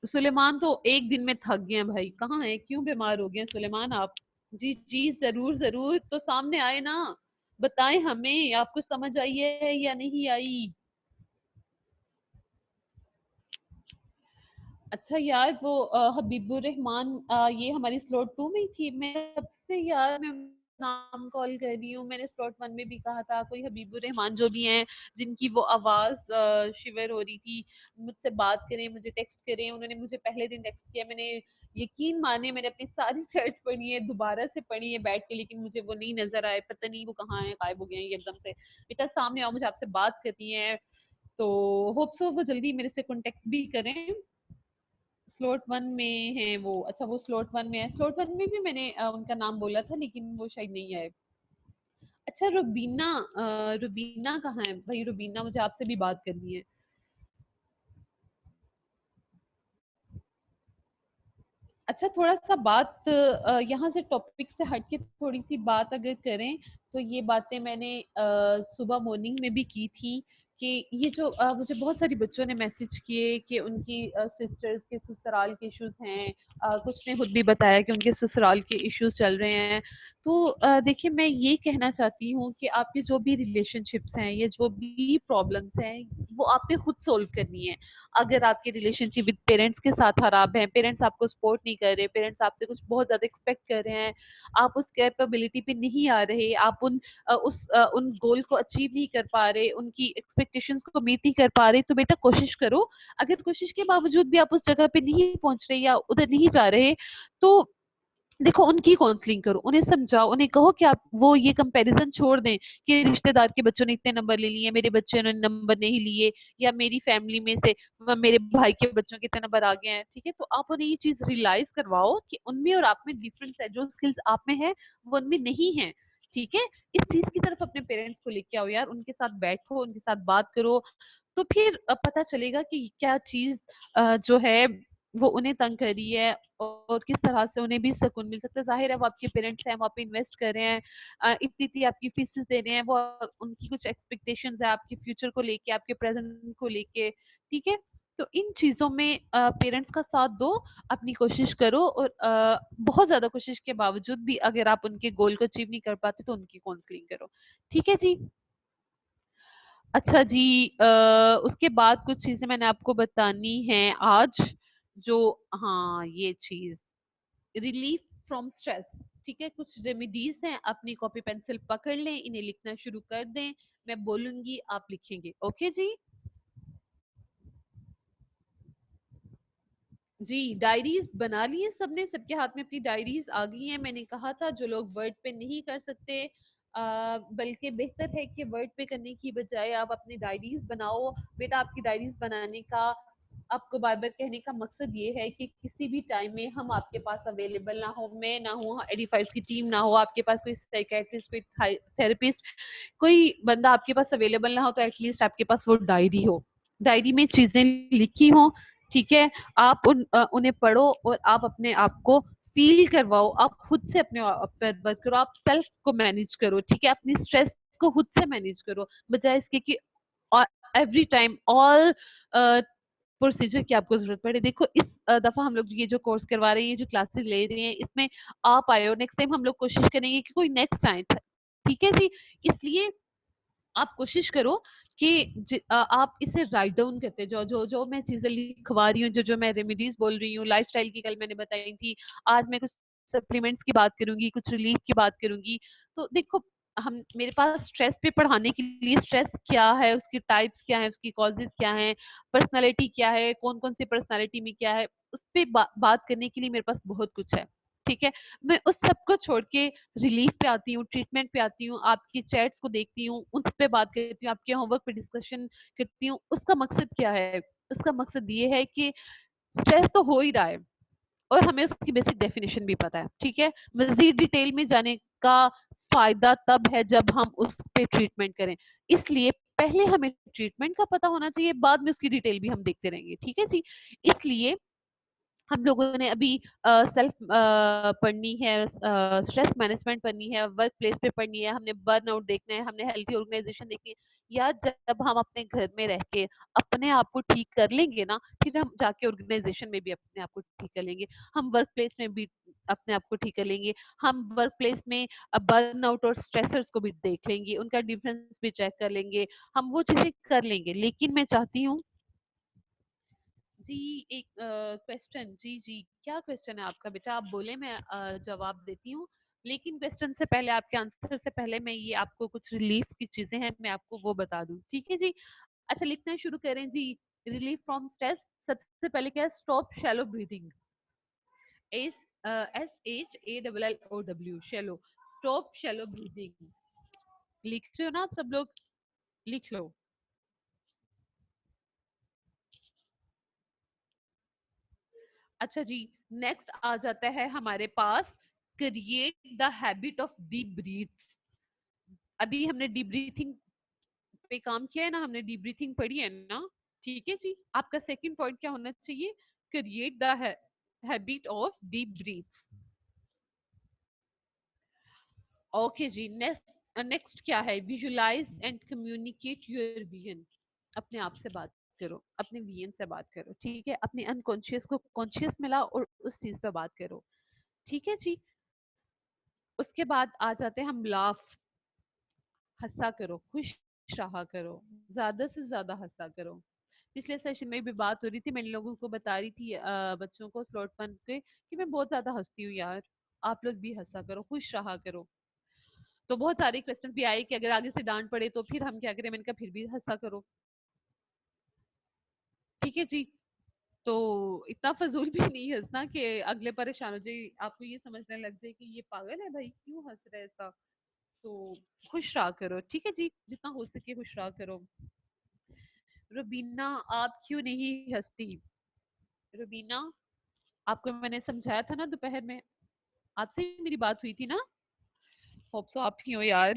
सुलेमान तो एक दिन में थक गए हैं भाई, कहाँ है, क्यों बीमार हो गए हैं सुलेमान आप? जी जी, जरूर जरूर, तो सामने आए ना, बताएं हमें आपको समझ आई है या नहीं आई। अच्छा यार, वो हबीबुर रहमान, ये हमारी स्लॉट 2 में ही थी। मैं सबसे यार, मैं नाम कॉल कर रही हूँ, मैंने स्लॉट 1 में भी कहा था, कोई हबीबुर रहमान जो भी हैं, जिनकी वो आवाज शिवर हो रही थी, मुझसे बात करें, मुझे टेक्स्ट करें। उन्होंने मुझे पहले दिन टेक्स्ट किया, मैंने यकीन माने मैंने अपनी सारी चैट्स पढ़ी है, दोबारा से पढ़ी है बैठ के, लेकिन मुझे वो नहीं नजर आए, पता नहीं वो कहाँ है, गायब हो गए हैं ये एकदम से। बेटा सामने आओ, मुझे आपसे बात करनी है। तो होप सो वो जल्दी मेरे से कांटेक्ट भी करें। स्लॉट 1 में है वो, अच्छा वो स्लॉट 1 में है। स्लॉट 1 में भी मैंने उनका नाम बोला था, लेकिन वो शायद नहीं आए। अच्छा रुबीना, रुबीना कहाँ है भाई? रुबीना, मुझे आपसे भी बात करनी है। अच्छा थोड़ा सा बात यहाँ से टॉपिक से हट के थोड़ी सी बात अगर करें, तो ये बातें मैंने सुबह मॉर्निंग में भी की थी कि ये जो मुझे बहुत सारी बच्चों ने मैसेज किए कि उनकी सिस्टर्स के ससुराल के इश्यूज हैं। कुछ ने खुद भी बताया कि उनके ससुराल के इश्यूज चल रहे हैं। तो देखिए, मैं ये कहना चाहती हूँ कि आपके जो भी रिलेशनशिप्स हैं, ये जो भी प्रॉब्लम्स हैं, वो आपने खुद सोल्व करनी है। अगर आपकी रिलेशनशिप विद पेरेंट्स के साथ खराब है, पेरेंट्स आपको सपोर्ट नहीं कर रहे, पेरेंट्स आपसे कुछ बहुत ज्यादा एक्सपेक्ट कर रहे हैं, आप उस कैपेबिलिटी पे नहीं आ रहे, आप उन गोल को अचीव नहीं कर पा रहे, उनकी एक्सपेक्टेशंस को मीट नहीं कर पा रहे, तो बेटा कोशिश करो। अगर कोशिश के बावजूद भी आप उस जगह पे नहीं पहुंच रहे या उधर नहीं जा रहे, तो देखो उनकी काउंसलिंग करो, उन्हें समझाओ, उन्हें कहो कि आप वो ये कंपैरिजन छोड़ दें कि रिश्तेदार के बच्चों ने इतने नंबर ले लिए, मेरे बच्चे ने नंबर नहीं लिए, या मेरी फैमिली में से मेरे भाई के बच्चों के इतने नंबर आ गए हैं। ठीक है, तो आप उन्हें ये चीज रियलाइज करवाओ कि उनमें और आप में डिफरेंस है, जो स्किल्स आप में है वो उनमें नहीं है। ठीक है, इस चीज की तरफ अपने पेरेंट्स को लेके आओ यार, उनके साथ बैठो, उनके साथ बात करो, तो फिर पता चलेगा कि क्या चीज जो है वो उन्हें तंग कर रही है, और किस तरह से उन्हें भी सुकून मिल सकता है। जाहिर है वो आपके पेरेंट्स हैं, वो आप पे इन्वेस्ट कर रहे हैं, इतनी इतनी आपकी फीसेस दे रहे हैं, वो उनकी कुछ एक्सपेक्टेशंस है आपके फ्यूचर को लेके, आपके प्रेजेंट को लेके। ठीक है, तो इन चीजों में पेरेंट्स का साथ दो, अपनी कोशिश करो, और बहुत ज्यादा कोशिश के बावजूद भी अगर आप उनके गोल को अचीव नहीं कर पाते, तो उनकी काउंसलिंग करो। ठीक है जी। अच्छा जी, उसके बाद कुछ चीजें मैंने आपको बतानी है आज, जो, हाँ ये चीज, रिलीफ फ्रॉम स्ट्रेस। ठीक है, कुछ रेमेडीज हैं, अपनी कॉपी पेंसिल पकड़ लें, इन्हें लिखना शुरू कर दें, मैं बोलूंगी आप लिखेंगे। ओके जी। जी, डायरीज बना ली है सबने, सबके हाथ में अपनी डायरीज आ गई हैं। मैंने कहा था जो लोग वर्ड पे नहीं कर सकते, बल्कि बेहतर है कि वर्ड पे करने की बजाय आप अपनी डायरीज बनाओ। बेटा, आपकी डायरीज बनाने का, आपको बार बार कहने का मकसद ये है कि किसी भी टाइम में हम आपके पास अवेलेबल ना हो, मैं ना हूँ, एडिफाइज की टीम ना हो, आपके पास कोई साइकेट्रिस्ट, कोई थेरेपिस्ट, कोई बंदा आपके पास अवेलेबल ना हो, तो एटलीस्ट आपके पास वो डायरी हो, डायरी में चीजें लिखी हो। ठीक है, आप उन्हें पढ़ो और आप अपने आप को फील करवाओ, आप खुद से अपने आप पर वर्क करो, आप सेल्फ को मैनेज करो। ठीक है, अपनी स्ट्रेस को खुद से मैनेज करो, बजाय इसके कि एवरी टाइम ऑल प्रोसीजर की आपको जरूरत पड़े। देखो, इस दफा हम लोग ये जो कोर्स करवा रहे हैं, ये जो क्लासेस ले रहे हैं, इसमें आप आए हो, नेक्स्ट टाइम हम लोग कोशिश करेंगे कि कोई नेक्स्ट आए। ठीक है जी, इसलिए आप कोशिश करो कि आप इसे राइट डाउन करते जो जो जो मैं चीजें लिखवा रही हूँ, जो जो मैं रेमेडीज बोल रही हूँ, लाइफस्टाइल की कल मैंने बताई थी, आज मैं कुछ सप्लीमेंट्स की बात करूंगी, कुछ रिलीफ की बात करूंगी। तो देखो, हम, मेरे पास स्ट्रेस पे पढ़ाने के लिए, स्ट्रेस क्या है, उसकी टाइप्स क्या है, उसकी कॉजेज क्या है, पर्सनालिटी क्या है, कौन कौन सी पर्सनालिटी में क्या है, उस पे बात करने के लिए मेरे पास बहुत कुछ है। ठीक है, मैं उस सब को छोड़ के रिलीफ पे आती हूँ, ट्रीटमेंट पे आती हूँ, आपकी चैट्स को देखती हूँ, उस पे बात करती हूँ, आपके होमवर्क पे डिस्कशन करती हूँ। उसका मकसद क्या है? उसका मकसद ये है कि स्ट्रेस तो हो ही रहा है और हमें उसकी बेसिक डेफिनेशन भी पता है। ठीक है, मजीद डिटेल में जाने का फायदा तब है जब हम उस पे ट्रीटमेंट करें, इसलिए पहले हमें ट्रीटमेंट का पता होना चाहिए, बाद में उसकी डिटेल भी हम देखते रहेंगे। ठीक है जी, इसलिए हम लोगों ने अभी सेल्फ पढ़नी है, स्ट्रेस मैनेजमेंट पढ़नी है, वर्क प्लेस पे पढ़नी है, हमने बर्नआउट देखना है, हमने हेल्थी ऑर्गेनाइजेशन देखनी है। यार, जब हम अपने घर में रह के अपने आप को ठीक कर लेंगे ना, फिर हम जाके ऑर्गेनाइजेशन में भी अपने आप को ठीक कर लेंगे, हम वर्क प्लेस में भी अपने आप को ठीक कर लेंगे, हम वर्क प्लेस में बर्नआउट और स्ट्रेसर्स को भी देख लेंगे, उनका डिफरेंस भी चेक कर लेंगे, हम वो चीजें कर लेंगे। लेकिन मैं चाहती हूँ जी, एक क्वेश्चन, जी जी, क्या क्वेश्चन है आपका बेटा? आप बोले, मैं जवाब देती हूँ, लेकिन क्वेश्चन से पहले, आपके आंसर से पहले, मैं ये आपको कुछ रिलीफ की चीजें हैं, मैं आपको वो बता दूं। ठीक है जी, अच्छा लिखना शुरू करें जी। रिलीफ फ्रॉम स्ट्रेस, सबसे पहले क्या है? Stop shallow breathing, S SHALLOW, shallow, stop shallow breathing. लिख रहे हो ना आप सब लोग? लिख लो। अच्छा जी, नेक्स्ट आ जाता है हमारे पास, create the habit of deep breaths. अभी हमने डीप ब्रीथिंग पे काम किया है ना, हमने डीप ब्रीथिंग पढ़ी है ना। ठीक है जी, आपका सेकंड पॉइंट क्या होना चाहिए? Create the habit of deep breaths. Okay जी, नेक्स्ट नेक्स्ट क्या है? Visualize and communicate your vision. अपने आप से बात करो, अपने विजन से बात करो। ठीक है, अपने अनकॉन्शियस को कॉन्शियस में लाओ और उस चीज पे बात करो। ठीक है जी, उसके बाद आ जाते हैं हम, लाफ, हंसा करो, खुश रहा करो, ज्यादा से ज्यादा हंसा करो। पिछले सेशन में भी बात हो रही थी, मैंने लोगों को बता रही थी, बच्चों को स्लॉट फन के, कि मैं बहुत ज्यादा हंसती हूँ यार, आप लोग भी हंसा करो, खुश रहा करो। तो बहुत सारे क्वेश्चंस भी आए कि अगर आगे से डांट पड़े तो फिर हम क्या करें, मैंने कहा फिर भी हंसा करो। ठीक है जी, तो इतना फजूल भी नहीं हंसना कि अगले परेशान हो जाए, आपको ये समझने लग जाए कि ये पागल है भाई, क्यों हंस रहा है ऐसा। तो खुश रहा करो। ठीक है जी, जितना हो सके खुश रहा करो। रुबीना, आप क्यों नहीं हंसती? रुबीना, आपको मैंने समझाया था ना दोपहर में, आपसे ही मेरी बात हुई थी ना। होप सो आप ही हो यार।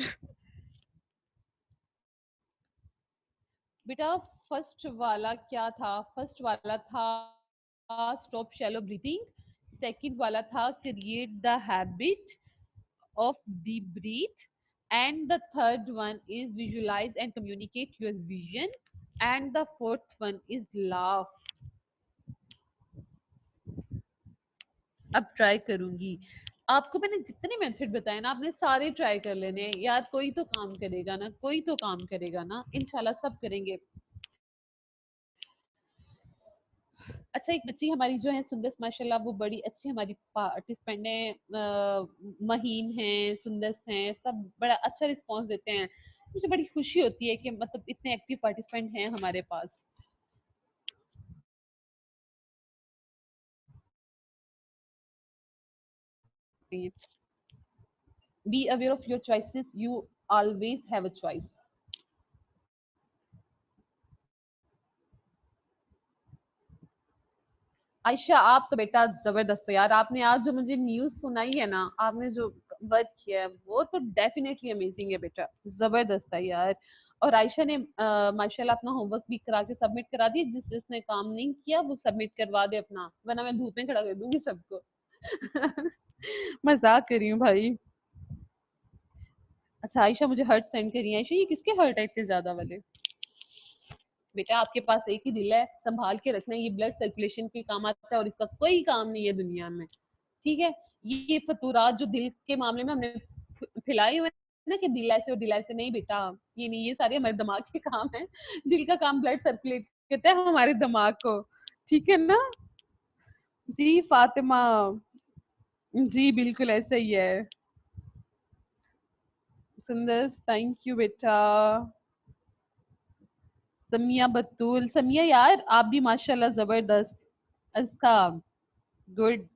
बेटा, फर्स्ट वाला क्या था? फर्स्ट वाला था स्टॉप शैलो ब्रीथिंग, सेकंड वाला था create the habit of deep breath, and the third one is visualize and communicate your vision, and the fourth one is laugh। अब ट्राई करूंगी, आपको मैंने जितने मेथड बताए ना, आपने सारे ट्राई कर लेने हैं यार, कोई तो काम करेगा ना, कोई तो काम करेगा ना, इंशाल्लाह सब करेंगे। अच्छा, एक बच्ची हमारी जो है सुंदस, माशाल्लाह वो बड़ी अच्छी हमारी पार्टिसिपेंट है, महीन है, सुंदस है, सब बड़ा अच्छा रिस्पांस देते हैं। मुझे बड़ी खुशी होती है कि मतलब इतने एक्टिव पार्टिसिपेंट हैं हमारे पास। Be aware of your choices. You always have a choice. Ayesha, आप तो बेटा जबरदस्त हो यार। आपने आज जो मुझे न्यूज सुनाई है ना, आपने जो वर्क किया है वो तो डेफिनेटली अमेजिंग है बेटा, जबरदस्त है यार। और आयशा ने माशाल्लाह अपना होमवर्क भी करा के सबमिट करा दिया। जिसने काम नहीं किया वो सबमिट करवा दे अपना, वरना मैं धूप में खड़ा कर दूंगी सबको। मजाक कर रही हूँ भाई। अच्छा आयशा मुझे हर्ट सेंड करिए। आयशा ये किसके हर्ट है इतने ज्यादा वाले? बेटा आपके पास एक ही दिल है, संभाल के रखना, ये ब्लड सर्कुलेशन के काम आता है और इसका कोई काम नहीं है दुनिया में। ठीक है, ये फतूरात जो दिल के मामले में हमने फैलाए हुए हैं ना कि दिल ऐसे और दिल ऐसे, नहीं बेटा, ये नहीं, ये सारे हमारे दिमाग के काम है। दिल का काम ब्लड सर्कुलेट करता है हमारे दिमाग को। ठीक है ना? जी फातिमा, जी बिल्कुल ऐसा ही है। सुंदर, थैंक यू बेटा। समिया बतूल, समिया यार आप भी माशाल्लाह जबरदस्त। इसका गुड।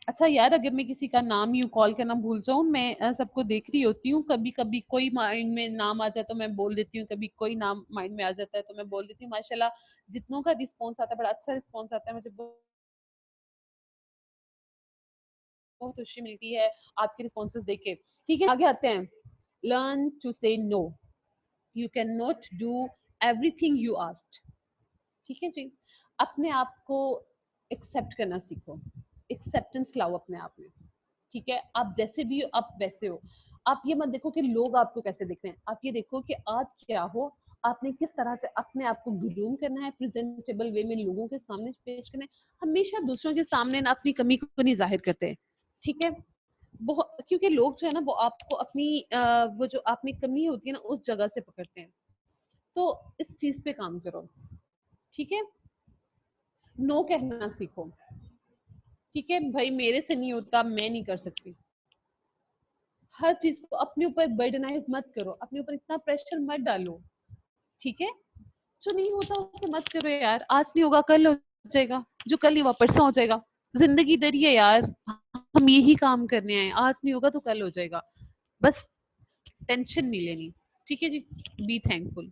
अच्छा यार, अगर मैं किसी का नाम यूं कॉल करना भूल जाऊं, मैं सबको देख रही होती हूँ, कभी कभी कोई माइंड में नाम आ जाए तो मैं बोल देती हूँ, कभी कोई नाम माइंड में आ जाता है तो मैं बोल देती हूँ। माशाल्लाह जितनों का रिस्पॉन्स आता है, बड़ा अच्छा रिस्पॉन्स आता है, मुझे बहुत खुशी मिलती है आपके रिस्पॉन्सेज देख के। ठीक है, आगे आते हैं। Learn to say no, you can not do everything you asked. ठीक है जी, अपने आप को एक्सेप्ट करना सीखो, एक्सेप्टेंस लाओ अपने आप में। ठीक है, आप जैसे भी हो आप वैसे हो। आप ये मत देखो कि लोग आपको कैसे देख रहे हैं, आप ये देखो कि आप क्या हो। आपने किस तरह से अपने आप को ग्रूम करना है, प्रेजेंटेबल वे में लोगों के सामने पेश करना है। हमेशा दूसरों के सामने ना अपनी कमी को नहीं जाहिर करते। ठीक है, बहुत, क्योंकि लोग जो है ना वो आपको अपनी वो जो आप में कमी होती है ना उस जगह से पकड़ते हैं। तो इस चीज पे काम करो। ठीक है, नो कहना सीखो। ठीक है भाई, मेरे से नहीं होता, मैं नहीं कर सकती। हर चीज को अपने ऊपर बर्डनाइज मत करो, अपने ऊपर इतना प्रेशर मत डालो। ठीक है, जो नहीं होता उसे मत करो यार। आज नहीं होगा कल हो जाएगा, जो कल नहीं हुआ परसों हो जाएगा। जिंदगी दरी है यार, हम यही काम करने आए, आज नहीं होगा तो कल हो जाएगा। बस टेंशन नहीं लेनी। ठीक है जी, बी थैंकफुल,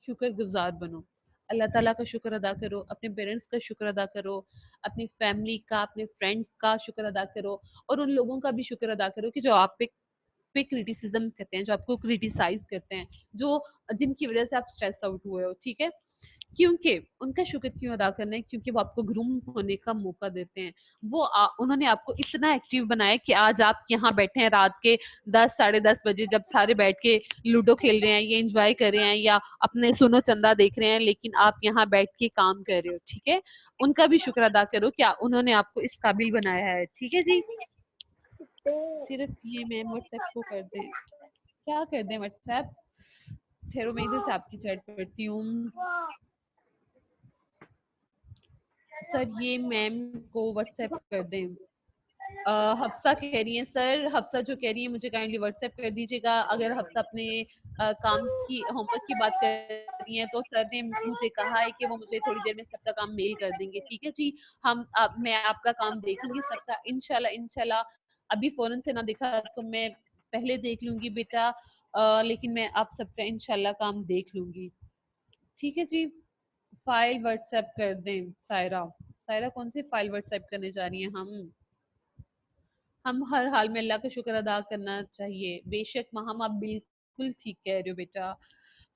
शुक्रगुजार बनो। अल्लाह ताला का शुक्र अदा करो, अपने पेरेंट्स का शुक्र अदा करो, अपनी फैमिली का, अपने फ्रेंड्स का शुक्र अदा करो, और उन लोगों का भी शुक्र अदा करो कि जो आप पे क्रिटिसिज्म करते हैं, जो आपको क्रिटिसाइज करते हैं, जो जिनकी वजह से आप स्ट्रेस आउट हुए हो। ठीक है, क्योंकि उनका शुक्र क्यों अदा करना है? क्योंकि वो आपको ग्रूम होने का मौका देते हैं। वो उन्होंने आपको इतना एक्टिव बनाया कि आज आप यहाँ बैठे हैं रात के 10 साढ़े 10 बजे, जब सारे बैठ के लूडो खेल रहे हैं या एंजॉय कर रहे हैं या अपने सुनो चंदा देख रहे हैं, लेकिन आप यहाँ बैठ के काम कर रहे हो। ठीक है, उनका भी शुक्र अदा करो, क्या उन्होंने आपको इस काबिल बनाया है। ठीक है जी, सिर्फ ये मैम व्हाट्सएप को कर दे, क्या कर दें व्हाट्सएप? ठहरो मैं इधर से आपकी चैट पढ़ती हूँ। सर ये मैम को व्हाट्सएप कर दें। हफ्सा कह रही है सर, हफ्सा जो कह रही है मुझे काइंडली व्हाट्सएप कर दीजिएगा। अगर हफ्सा अपने काम की होमवर्क की बात कर रही है तो सर ने मुझे कहा है कि वो मुझे थोड़ी देर में सबका काम मेल कर देंगे। ठीक है जी, मैं आपका काम देख लूंगी सबका, इंशाल्लाह इंशाल्लाह। अभी फौरन से ना देखा तो मैं पहले देख लूंगी बेटा, लेकिन मैं आप सबका इंशाल्लाह काम देख लूंगी। ठीक है जी, फाइल व्हाट्सएप कर दें सायरा। सायरा कौन सी फाइल व्हाट्सएप करने जा रही हैं? हम हर हाल में अल्लाह का शुक्र अदा करना चाहिए। बेशक माहम, आप बिल्कुल ठीक कह रहे हो बेटा।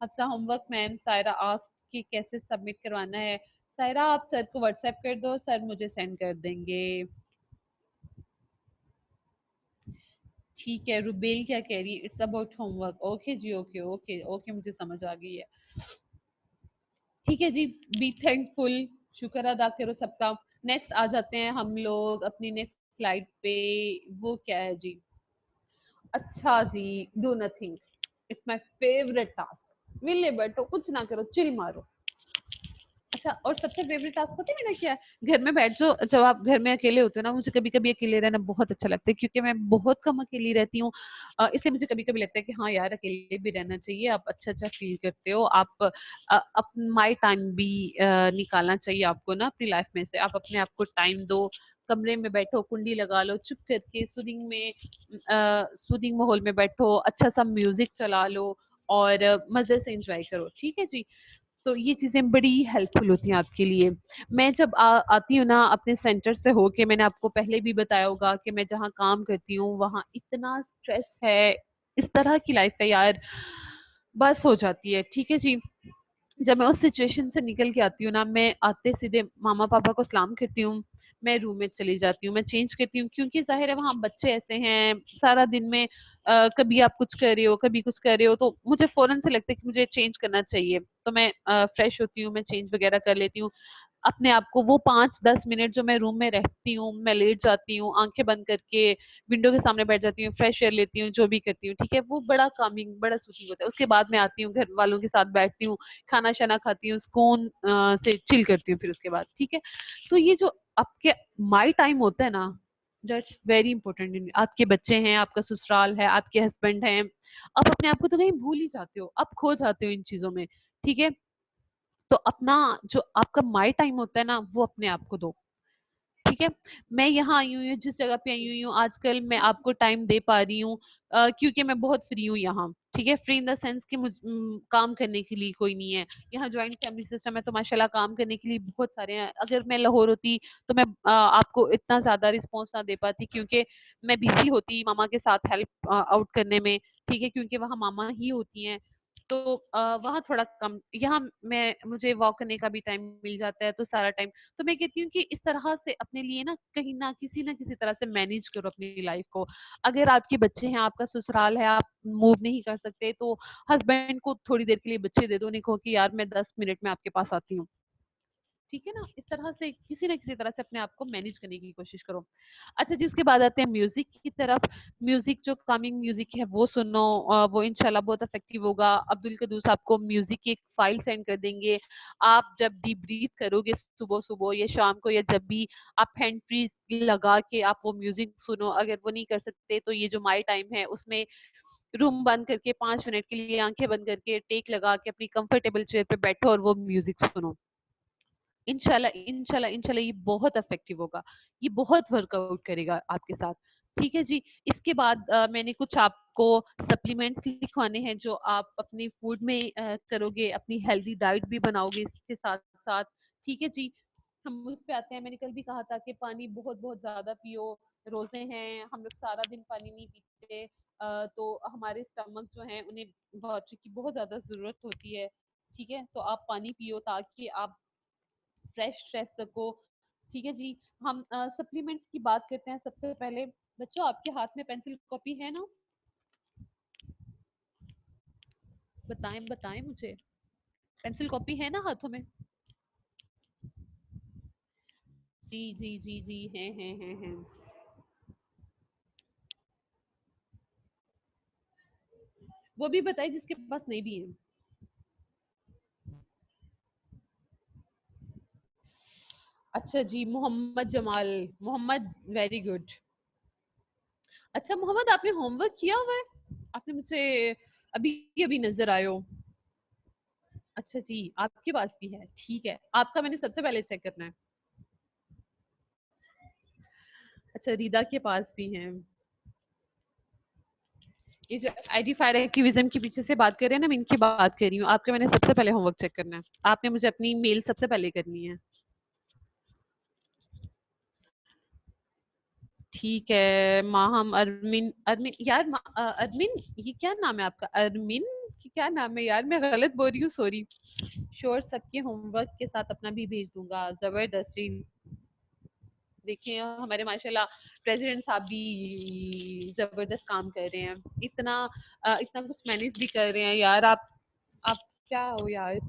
अच्छा, होमवर्क मैम सायरा आस्क कि कैसे सबमिट करवाना है। सायरा आप सर को व्हाट्सएप कर दो, सर मुझे सेंड कर देंगे। ठीक है, रुबेल क्या कह रही है? It's about homework. ओके जी, ओके ओके ओके, मुझे समझ आ गई है। ठीक है जी, बी थैंकफुल, शुक्र अदा करो सबका। नेक्स्ट आ जाते हैं हम लोग अपनी नेक्स्ट स्लाइड पे। वो क्या है जी? अच्छा जी, do nothing, it's my favourite task. विले बैठो, कुछ ना करो, चिल मारो। अच्छा, और सबसे फेवरेट टास्क पता है मेरा क्या है? घर में बैठ जाओ। जब आप घर में अकेले होते हो ना, मुझे कभी कभी अकेले रहना बहुत अच्छा लगता है, क्योंकि मैं बहुत कम अकेली रहती हूँ। इसलिए मुझे कभी कभी लगता है कि हाँ यार, अकेले भी रहना चाहिए। आप अच्छा अच्छा फील करते हो। आप माई टाइम भी निकालना चाहिए आपको ना अपनी लाइफ में से। आप अपने आप को टाइम दो, कमरे में बैठो, कुंडी लगा लो, चुप करके सूदिंग माहौल में बैठो, अच्छा सा म्यूजिक चला लो और मजे से एंजॉय करो। ठीक है जी। तो ये चीजें बड़ी हेल्पफुल होती हैं आपके लिए। मैं जब आती हूँ ना अपने सेंटर से होके, मैंने आपको पहले भी बताया होगा कि मैं जहाँ काम करती हूँ वहाँ इतना स्ट्रेस है, इस तरह की लाइफ है यार, बस हो जाती है। ठीक है जी। जब मैं उस सिचुएशन से निकल के आती हूँ ना, मैं आते सीधे मामा पापा को सलाम करती हूँ, मैं रूम में चली जाती हूँ, मैं चेंज करती हूँ, क्योंकि जाहिर है वहाँ बच्चे ऐसे हैं सारा दिन में कभी आप कुछ कर रहे हो, कभी कुछ कर रहे हो, तो मुझे फौरन से लगता है कि मुझे चेंज करना चाहिए। तो मैं फ्रेश होती हूँ, मैं चेंज वगैरह कर लेती हूँ अपने आप को। वो 5-10 मिनट जो मैं रूम में रहती हूँ, मैं लेट जाती हूँ आंखें बंद करके, विंडो के सामने बैठ जाती हूँ, फ्रेश एयर लेती हूँ, जो भी करती हूँ, ठीक है, वो बड़ा कामिंग, बड़ा सूथिंग होता है। उसके बाद मैं आती हूँ, घर वालों के साथ बैठती हूँ, खाना शाना खाती हूँ, सुकून से चिल करती हूँ फिर उसके बाद। ठीक है। तो ये जो आपके माई टाइम होता है ना, दैट्स वेरी इंपॉर्टेंट। आपके बच्चे हैं, आपका ससुराल है, आपके हस्बैंड हैं, आप अपने आप को तो कहीं भूल ही जाते हो, आप खो जाते हो इन चीजों में। ठीक है। तो अपना जो आपका माई टाइम होता है ना, वो अपने आप को दो। ठीक है। मैं यहाँ आई हुई हूँ, जिस जगह पे आई हुई हूँ आजकल, मैं आपको टाइम दे पा रही हूँ क्योंकि मैं बहुत फ्री हूँ यहाँ। ठीक है। फ्री इन द सेंस कि काम करने के लिए कोई नहीं है यहाँ। जॉइंट फैमिली सिस्टम है, तो माशाल्लाह काम करने के लिए बहुत सारे हैं। अगर मैं लाहौर होती तो मैं आपको इतना ज्यादा रिस्पॉन्स ना दे पाती, क्योंकि मैं बिजी होती मामा के साथ हेल्प आउट करने में। ठीक है। क्योंकि वहाँ मामा ही होती हैं, तो वहाँ थोड़ा कम। यहाँ मैं मुझे वॉक करने का भी टाइम मिल जाता है, तो सारा टाइम। तो मैं कहती हूँ कि इस तरह से अपने लिए ना कहीं ना किसी तरह से मैनेज करो अपनी लाइफ को। अगर आपके बच्चे हैं, आपका ससुराल है, आप मूव नहीं कर सकते, तो हस्बैंड को थोड़ी देर के लिए बच्चे दे दो, उन्हें कहो कि यार मैं 10 मिनट में आपके पास आती हूँ। ठीक है ना। इस तरह से किसी ना किसी तरह से अपने आप को मैनेज करने की कोशिश करो। अच्छा जी, उसके बाद आते हैं म्यूजिक की तरफ। म्यूजिक जो कामिंग म्यूजिक है वो सुनो, वो इंशाल्लाह बहुत इफेक्टिव होगा। अब्दुल कदूस आपको म्यूजिक की एक फाइल सेंड कर देंगे। आप जब डीप ब्रीथ करोगे सुबह सुबह या शाम को, या जब भी आप हैंड फ्री लगा के आप वो म्यूजिक सुनो। अगर वो नहीं कर सकते तो ये जो माई टाइम है उसमें रूम बंद करके 5 मिनट के लिए आंखें बंद करके टेक लगा के अपनी कंफर्टेबल चेयर पे बैठो और वो म्यूजिक सुनो। इंशाल्लाह इंशाल्लाह इंशाल्लाह ये बहुत इफेक्टिव होगा, ये बहुत वर्कआउट करेगा आपके साथ। ठीक है जी। इसके बाद मैंने कुछ आपको सप्लीमेंट्स लिखवाने हैं जो आप अपनी फूड में करोगे, अपनी हेल्दी डाइट भी बनाओगे इसके साथ साथ। ठीक है जी। हम उस पे आते हैं। मैंने कल भी कहा था कि पानी बहुत बहुत ज्यादा पियो। रोजे हैं, हम लोग सारा दिन पानी नहीं पीते, तो हमारे स्टमक जो है उन्हें वाटर की बहुत ज्यादा जरूरत होती है। ठीक है। तो आप पानी पियो ताकि आप फ्रेश रह सको। ठीक है जी। हम सप्लीमेंट्स की बात करते हैं। सबसे पहले बच्चों, आपके हाथ में पेंसिल कॉपी है ना? बताएं बताएं मुझे, पेंसिल कॉपी है ना हाथों में? जी जी जी जी, हैं। वो भी बताइए जिसके पास नहीं भी है। अच्छा जी, मोहम्मद जमाल, मोहम्मद, वेरी गुड। अच्छा मोहम्मद, आपने होमवर्क किया हुआ है? आपने मुझे अभी अभी नजर आए हो। अच्छा जी, आपके पास भी है, ठीक है। आपका मैंने सबसे पहले चेक करना है। अच्छा, रीदा के पास भी है। ये जो आइडेंटिफायर एक्टिविज्म के पीछे से बात कर रहे हैं ना, मैं इनकी बात कर रही हूँ। आपका मैंने सबसे पहले होमवर्क चेक करना है। आपने मुझे अपनी मेल सबसे पहले करनी है। ठीक है। माहम, अरमिन, अरमिन यार, अरमिन, ये क्या नाम है आपका? अरमिन कि क्या नाम है यार? मैं गलत बोल रही हूँ, सॉरी। श्योर, सबके होमवर्क के साथ अपना भी भेज दूंगा। जबरदस्ती। देखिए हमारे माशाल्लाह प्रेसिडेंट साहब भी जबरदस्त काम कर रहे हैं। इतना इतना कुछ मैनेज भी कर रहे हैं यार। आप क्या हो यार,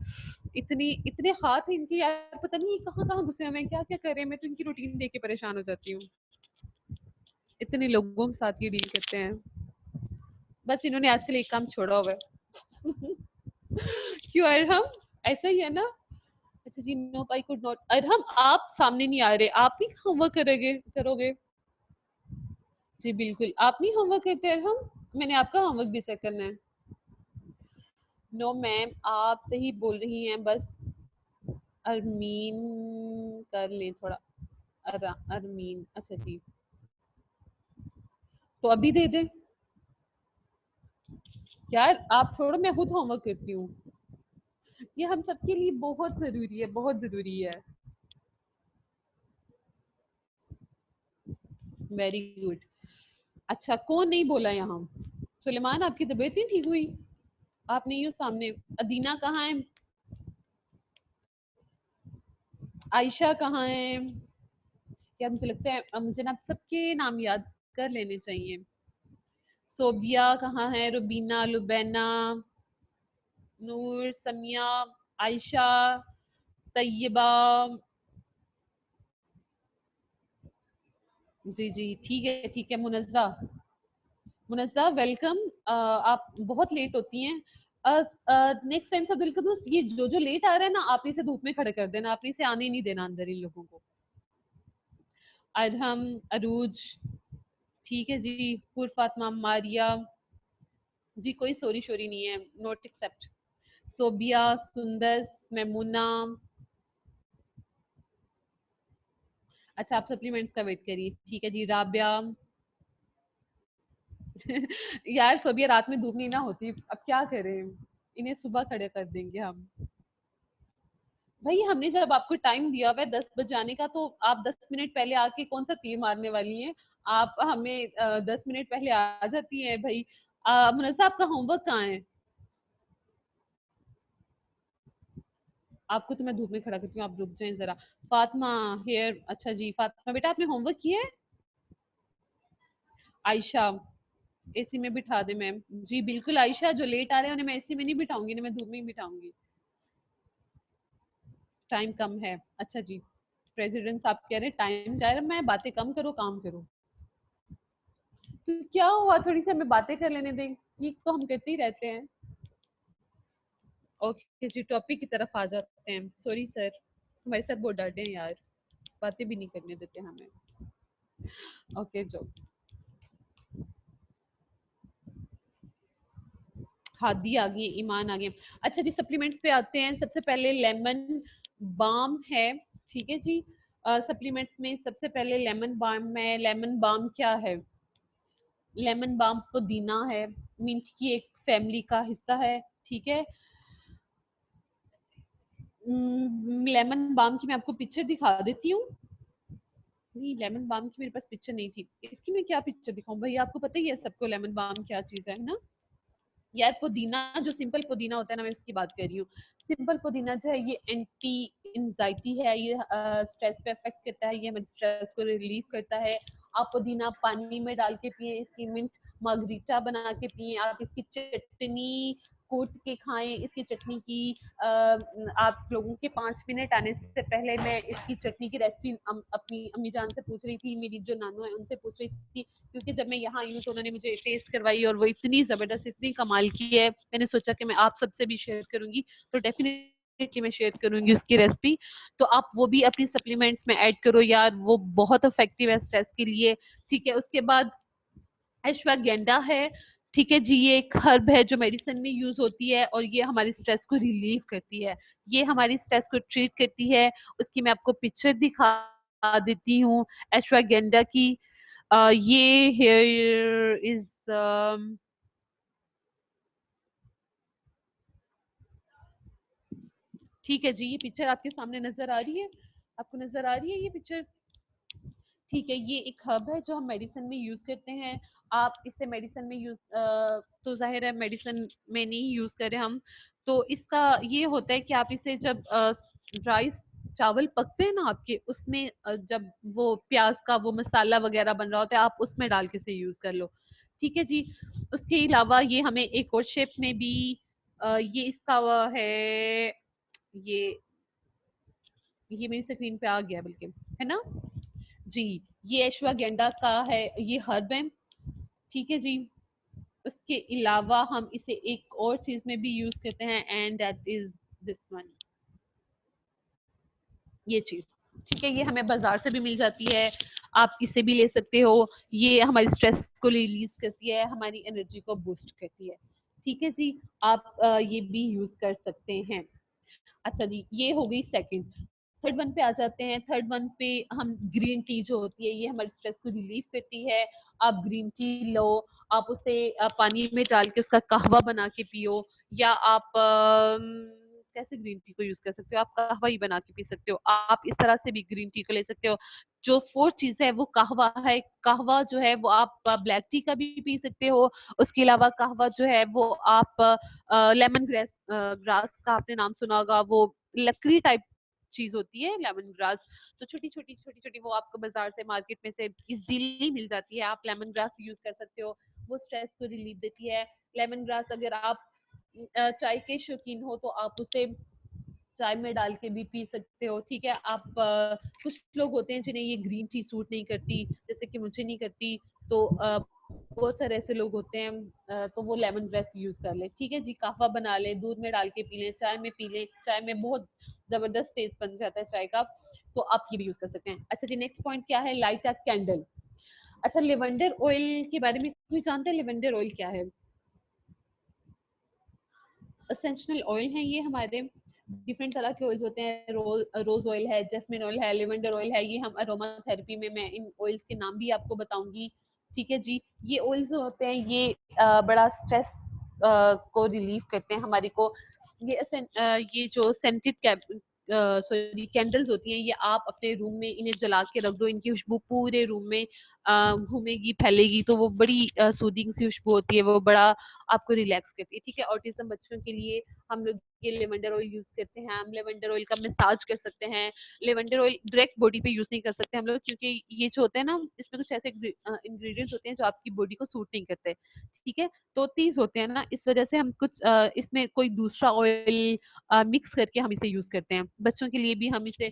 इतने हाथ इनके यार, पता नहीं कहाँ कहाँ घुसे हुए हैं, क्या क्या कर रहे हैं। मैं तो इनकी रूटीन देख के परेशान हो जाती हूँ, इतने लोगों के साथ ये डील करते हैं। बस इन्होंने आजकल एक काम छोड़ा हुआ है। क्यों अरहम, ऐसा ही है ना? अच्छा जी, no I could not. Arham आप सामने नहीं आ रहे, आप ही होमवर्क करोगे? जी बिल्कुल, आप नहीं होमवर्क करते अरहम, मैंने आपका होमवर्क भी चेक करना है। नो मैम, आप सही बोल रही हैं, बस अरमीन कर लें थोड़ा। अरमीन, अच्छा जी, तो अभी दे दें। यार आप छोड़ो, मैं खुद होमवर्क करती हूँ, ये हम सबके लिए बहुत जरूरी है, बहुत जरूरी है। Very good. अच्छा, कौन नहीं बोला यहाँ? सुलेमान, आपकी तबीयत नहीं ठीक हुई? आप नहीं हो सामने। अदीना कहाँ है? आयशा कहाँ है? यार मुझे लगता है मुझे ना सबके नाम याद कर लेने चाहिए। सोबिया कहाँ है? रुबीना, लुबैना, नूर, समिया, आयशा, तैयबा। जी जी, ठीक है। मुनज्जा, मुनज्जा वेलकम। आप बहुत लेट होती हैं। नेक्स्ट टाइम से अब्दुल कदूस, ये जो लेट आ रहा है ना, आप इसे धूप में खड़े कर देना, आपने इसे आने ही नहीं देना अंदर इन लोगों को। अरहम, अरूज, ठीक है जी। पुर फातिमा, मारिया जी, कोई सॉरी शोरी नहीं है, नोट एक्सेप्ट। सोबिया, सुंदस, मेमुना। अच्छा, आप सप्लीमेंट्स का वेट करिए, ठीक है जी। राबिया। यार सोबिया, रात में धूप नहीं ना होती, अब क्या करें, इन्हें सुबह खड़े कर देंगे हम। भाई हमने जब आपको टाइम दिया हुआ है 10 बजे आने का, तो आप 10 मिनट पहले आके कौन सा तीर मारने वाली हैं? आप हमें 10 मिनट पहले आ जाती हैं भाई। मुनस्सा, आपका होमवर्क कहाँ है? आपको तो मैं धूप में खड़ा करती हूँ, आप रुक जाएं जरा। फातिमा हेयर, अच्छा जी फातिमा बेटा, आपने होमवर्क किया है? आयशा, एसी में बिठा दे मैम। जी बिल्कुल आयशा, जो लेट आ रहे हैं उन्हें मैं एसी में नहीं बिठाऊंगी, मैं धूप में ही बिठाऊंगी, टाइम कम है। अच्छा जी, प्रेसिडेंट साहब कह रहे टाइम जा रहा है, मैं बातें कम करो, काम करो। तो क्या हुआ, थोड़ी सी हमें बातें कर लेने दें, ये तो हम करते ही रहते हैं। ओके जी, टॉपिक की तरफ आ जाते हैं। सॉरी सर, हमारे सर बहुत डांटे हैं यार, बातें भी नहीं करने देते हमें। ओके जो हादी आ गई, ईमान आ गए। अच्छा जी, सप्लीमेंट्स पे आते हैं। सबसे पहले लेमन बाम है, ठीक है जी। सप्लीमेंट्स में सबसे पहले लेमन बाम है। लेमन बाम क्या है? लेमन बाम पुदीना है, मिंट की एक फैमिली का हिस्सा है, ठीक है। लेमन बाम की मैं आपको पिक्चर दिखा देती हूँ। नहीं, लेमन बाम की मेरे पास पिक्चर नहीं थी, इसकी मैं क्या पिक्चर दिखाऊं भाई, आपको पता ही है सबको लेमन बाम क्या चीज है ना। यार पुदीना, जो सिंपल पुदीना होता है ना, मैं इसकी बात कर रही हूँ। सिंपल पुदीना जो है, ये एंटी एंजाइटी है, ये स्ट्रेस पे अफेक्ट करता है, ये हमारे स्ट्रेस को रिलीव करता है। आप पुदीना पानी में डाल के पिए, इसकी मिंट मार्गरीटा बना के पिए, आप इसकी चटनी कूट के खाएं, इसकी चटनी की आप लोगों के 5 मिनट आने से पहले मैं इसकी चटनी की रेसिपी अपनी अम्मी जान से पूछ रही थी, मेरी जो नानू है उनसे पूछ रही थी, क्योंकि जब मैं यहाँ आई हूँ तो उन्होंने मुझे टेस्ट करवाई और वो इतनी जबरदस्त, इतनी कमाल की है, मैंने सोचा कि मैं आप सबसे भी शेयर करूंगी, तो डेफिनेटली मैं शेयर करूंगी उसकी रेसिपी। तो आप वो भी अपनी सप्लीमेंट्स में ऐड करो यार, वो बहुत इफेक्टिव है स्ट्रेस के लिए, ठीक है। उसके बाद अश्वगंधा है, ठीक है जी, ये एक हर्ब है जो मेडिसिन में यूज होती है, और ये हमारी स्ट्रेस को रिलीव करती है, ये हमारी स्ट्रेस को ट्रीट करती है। उसकी मैं आपको पिक्चर दिखा देती हूँ अश्वगंधा की। ये हेयर इज ठीक है जी, ये पिक्चर आपके सामने नजर आ रही है, आपको नजर आ रही है ये पिक्चर? ठीक है, ये एक हब है जो हम मेडिसिन में यूज करते हैं। आप इसे मेडिसिन में यूज तो जाहिर है मेडिसिन में नहीं यूज करें हम, तो इसका ये होता है कि आप इसे जब राइस चावल पकते हैं ना आपके, उसमें जब वो प्याज का वो मसाला वगैरह बन रहा होता है, आप उसमें डाल के इसे यूज कर लो, ठीक है जी। उसके अलावा ये हमें एक और शेप में भी ये इसका वो है, ये मेरी स्क्रीन पे आ गया बल्कि, है ना जी। ये अश्वगंधा का है, ये हर्ब है, ठीक है जी। उसके अलावा हम इसे एक और चीज में भी यूज करते हैं, and that is this one, ये चीज, ठीक है। ये हमें बाजार से भी मिल जाती है, आप इसे भी ले सकते हो। ये हमारी स्ट्रेस को रिलीज करती है, हमारी एनर्जी को बूस्ट करती है, ठीक है जी। आप ये भी यूज कर सकते हैं। अच्छा जी, ये हो गई सेकंड। थर्ड वन पे आ जाते हैं। थर्ड वन पे हम ग्रीन टी जो होती है, ये हमारे स्ट्रेस को रिलीव करती है। आप ग्रीन टी लो, आप उसे पानी में डाल के उसका कहवा बना के पियो, या आप कैसे ग्रीन टी को यूज कर सकते हो, आप कहवा ही बना के पी सकते हो। आप इस तरह से भी ग्रीन टी को ले सकते हो। जो फोर्थ चीज है वो कहवा है। कहवा जो है वो आप ब्लैक टी का भी पी सकते हो। उसके अलावा कहवा जो है वो आप लेमन ग्रास का आपने नाम सुना होगा, वो लकड़ी टाइप चीज होती है लेमन ग्रास। तो छोटी छोटी वो आपको बाजार से, मार्केट में से इजीली मिल जाती है। आप लेमन ग्रास यूज कर सकते हो, वो स्ट्रेस को रिलीफ देती है। लेमन ग्रास अगर आप चाय के शौकीन हो तो आप उसे चाय में डाल के भी पी सकते हो, ठीक है। आप कुछ लोग होते हैं जिन्हें ये ग्रीन टी सूट नहीं करती, जैसे कि मुझे नहीं करती, तो बहुत सारे ऐसे लोग होते हैं, तो वो लेमन ग्रास यूज कर ले, ठीक है जी। कहवा बना ले, दूध में डाल के पी ले, चाय में पी ले, चाय में बहुत जबरदस्त टेस्ट बन जाता है चाय का, तो आप ये भी यूज कर सकते हैं। अच्छा जी, नेक्स्ट पॉइंट क्या है, लाइट अ कैंडल। अच्छा, लेवेंडर ऑयल के बारे में कोई जानते हैं, लेवेंडर ऑयल क्या है? एसेंशियल ऑयल हैं ये हमारे, डिफरेंट तरह के ऑयल्स होते हैं। रोज ऑयल है, जैस्मिन ऑयल है, लेवेंडर ऑयल है। ये हम अरोमा थेरेपी में, मैं इन ऑयल्स के नाम भी आपको बताऊंगी, ठीक है जी। ये ऑयल्स जो होते हैं ये बड़ा स्ट्रेस को रिलीव करते हैं हमारी को। ये जो सेंटेड सॉरी कैंडल्स होती हैं, ये आप अपने रूम में इन्हें जला के रख दो, इनकी खुशबू पूरे रूम में घूमेगी, फैलेगी, तो वो बड़ी सूदिंग सी खुशबू होती है, वो बड़ा आपको रिलैक्स करती है, ठीक है। ऑटिज्म बच्चों के लिए हम लोग ये लेवेंडर ऑयल यूज करते हैं। हम लेवेंडर ऑयल का मसाज कर सकते हैं। लेवेंडर ऑयल डायरेक्ट बॉडी पे यूज नहीं कर सकते हम लोग, क्योंकि ये जो होते हैं ना, इसमें कुछ ऐसे इंग्रेडिएंट्स होते हैं जो आपकी बॉडी को सूट नहीं करते, ठीक है। तो तीस होते हैं ना, इस वजह से हम कुछ इसमें कोई दूसरा ऑयल मिक्स करके हम इसे यूज करते हैं। बच्चों के लिए भी हम इसे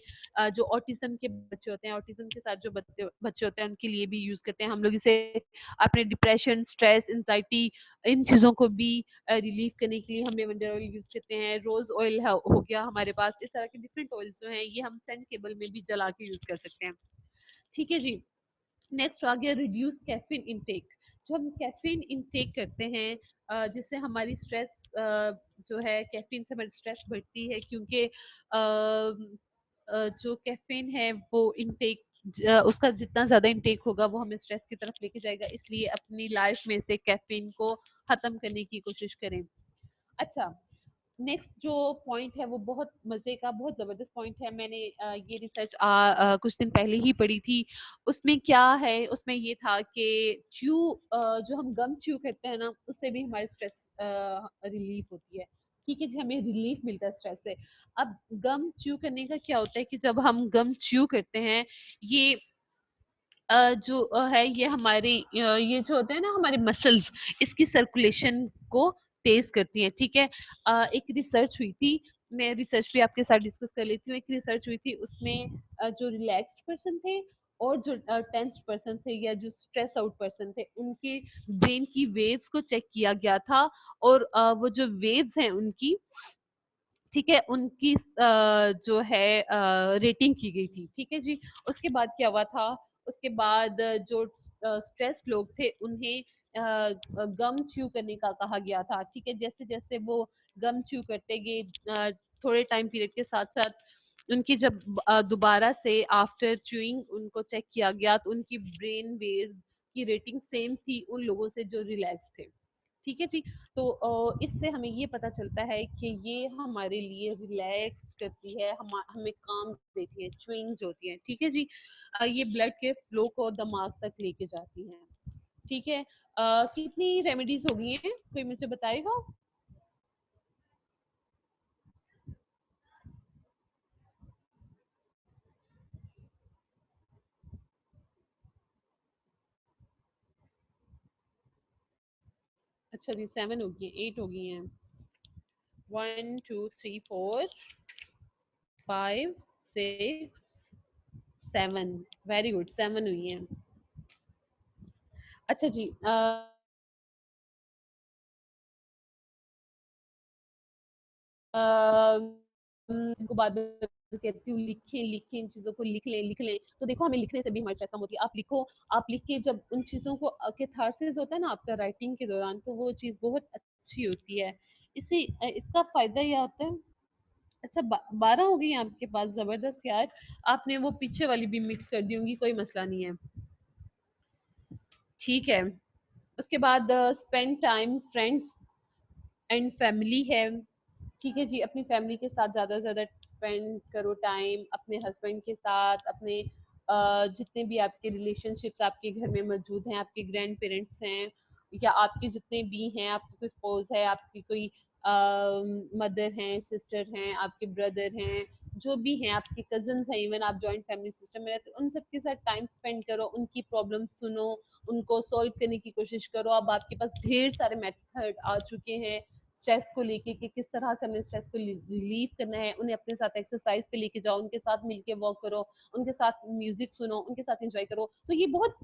जो ऑटिज्म के बच्चे होते हैं, ऑटिज्म के साथ जो बच्चे बच्चे होते हैं, उनके लिए भी यूज करते हैं हम लोग इसे। अपने डिप्रेशन, स्ट्रेस, एंजाइटी, इन चीजों को भी रिलीव करने के लिए हम लेवेंडर ऑयल यूज करते हैं। रोज ऑयल हो गया हमारे पास। इस तरह के डिफरेंट ऑयल जो हैं ये हम सेंट केबल में भी जला के यूज कर सकते हैं, ठीक है जी। नेक्स्ट आ गया रिड्यूस कैफीन इंटेक। जो हम कैफीन इंटेक करते हैं, जिससे हमारी स्ट्रेस जो है, कैफीन से हमारी स्ट्रेस बढ़ती है, क्योंकि जो कैफीन है वो इंटेक, उसका जितना ज्यादा इंटेक होगा वो हमें स्ट्रेस की तरफ लेके जाएगा, इसलिए अपनी लाइफ में से कैफीन को खत्म करने की कोशिश करें। अच्छा, नेक्स्ट जो पॉइंट है वो बहुत मजे का, बहुत जबरदस्त पॉइंट है। मैंने ये रिसर्च कुछ दिन पहले ही पढ़ी थी। उसमें क्या है, उसमें ये था कि जो हम गम च्यू करते हैं ना, उससे भी हमारी स्ट्रेस रिलीफ होती है, ठीक है जी। हमें रिलीफ मिलता है स्ट्रेस से। अब गम च्यू करने का क्या होता है कि जब हम गम च्यू करते हैं, ये जो है ये हमारे ये जो होते हैं ना हमारे मसल्स, इसकी सर्कुलेशन को तेज करती हैं, ठीक है। एक रिसर्च हुई थी, मैं रिसर्च भी आपके साथ डिस्कस कर लेती हूँ। एक रिसर्च हुई थी, उसमें जो रिलैक्स्ड पर्सन थे और जो टेंस्ड पर्सन थे या जो स्ट्रेस आउट पर्सन थे, उनके ब्रेन की वेव्स को चेक किया गया था। और वो जो वेव्स हैं उनकी, ठीक है, उनकी जो है रेटिंग की गई थी, ठीक है जी। उसके बाद क्या हुआ था, उसके बाद जो स्ट्रेस लोग थे उन्हें गम च्यू करने का कहा गया था, ठीक है। जैसे जैसे वो गम च्यू करते गए, थोड़े टाइम पीरियड के साथ साथ उनकी जब दोबारा से आफ्टर च्यूइंग उनको चेक किया गया, तो उनकी ब्रेन वेव्स की रेटिंग सेम थी उन लोगों से जो रिलैक्स थे, ठीक है जी। तो इससे हमें ये पता चलता है कि ये हमारे लिए रिलैक्स करती है, हमें काम देती है, च्युइंग्स होती है, ठीक है जी। ये ब्लड के फ्लो को दिमाग तक लेके जाती हैं, ठीक है। कितनी रेमेडीज हो गई हैं, कोई मुझे बताएगा? अच्छा जी, 7 हो गई हैं, 8 हो गई हैं। 1 2 3 4 5 6 7, वेरी गुड, 7 हुई है। अच्छा जी, को बार बार कहती हूँ लिखें लिखें, इन चीजों को लिख लें। तो देखो हमें लिखने से भी हमारी स्ट्रेस कम होती है। आप लिखो, आप लिख के जब उन चीजों को कैथारसिस होता है ना आपका राइटिंग के दौरान, तो वो चीज बहुत अच्छी होती है। इसका फायदा यह होता है। अच्छा, 12 हो गई आपके पास, जबरदस्त यार। आपने वो पीछे वाली भी मिक्स कर दी होंगी, कोई मसला नहीं है, ठीक है। उसके बाद spend time friends and family है। ठीक है जी, अपनी फैमिली के साथ ज़्यादा से ज़्यादा स्पेंड करो टाइम, अपने हस्बैंड के साथ, अपने जितने भी आपके रिलेशनशिप्स आपके घर में मौजूद हैं, आपके ग्रैंड पेरेंट्स हैं या आपके जितने भी हैं, आपकी कोई स्पोज है, आपकी कोई मदर हैं, सिस्टर हैं, आपके ब्रदर हैं, जो भी हैं, आपके कजन्स हैं, इवन आप जॉइंट फैमिली सिस्टम में रहते हो, उन सबके साथ टाइम स्पेंड करो, उनकी प्रॉब्लम सुनो, उनको सॉल्व करने की कोशिश करो। अब आपके पास ढेर सारे मेथड आ चुके हैं स्ट्रेस को लेके कि किस तरह से हमें स्ट्रेस को रिलीव करना है। उन्हें अपने साथ एक्सरसाइज पे लेके जाओ, उनके साथ मिलके वॉक करो, उनके साथ म्यूजिक सुनो, उनके साथ एंजॉय करो, तो ये बहुत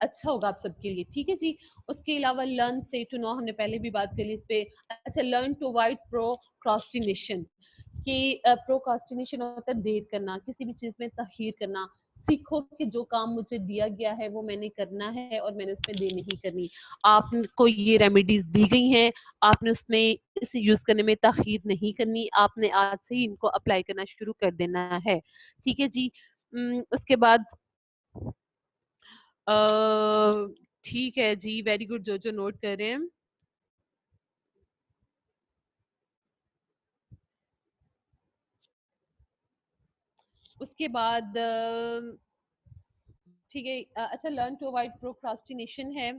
अच्छा होगा आप सबके लिए, ठीक है जी। उसके अलावा लर्न से टू नो, हमने पहले भी बात करी इस पे। अच्छा, लर्न टू अवॉइड प्रोक्रास्टिनेशन, कि प्रोक्रास्टिनेशन होता है देर करना, किसी भी चीज में तखीर करना। सीखो कि जो काम मुझे दिया गया है वो मैंने करना है और मैंने उसमें देर नहीं करनी। आपको ये रेमेडीज दी गई हैं, आपने उसमें इसे यूज करने में ताखीर नहीं करनी, आपने आज से ही इनको अप्लाई करना शुरू कर देना है, ठीक है जी। उसके बाद ठीक है जी, वेरी गुड, जो नोट कर रहे हैं। उसके बाद ठीक है, अच्छा, लर्न टू अवॉइड प्रोक्रास्टिनेशन है।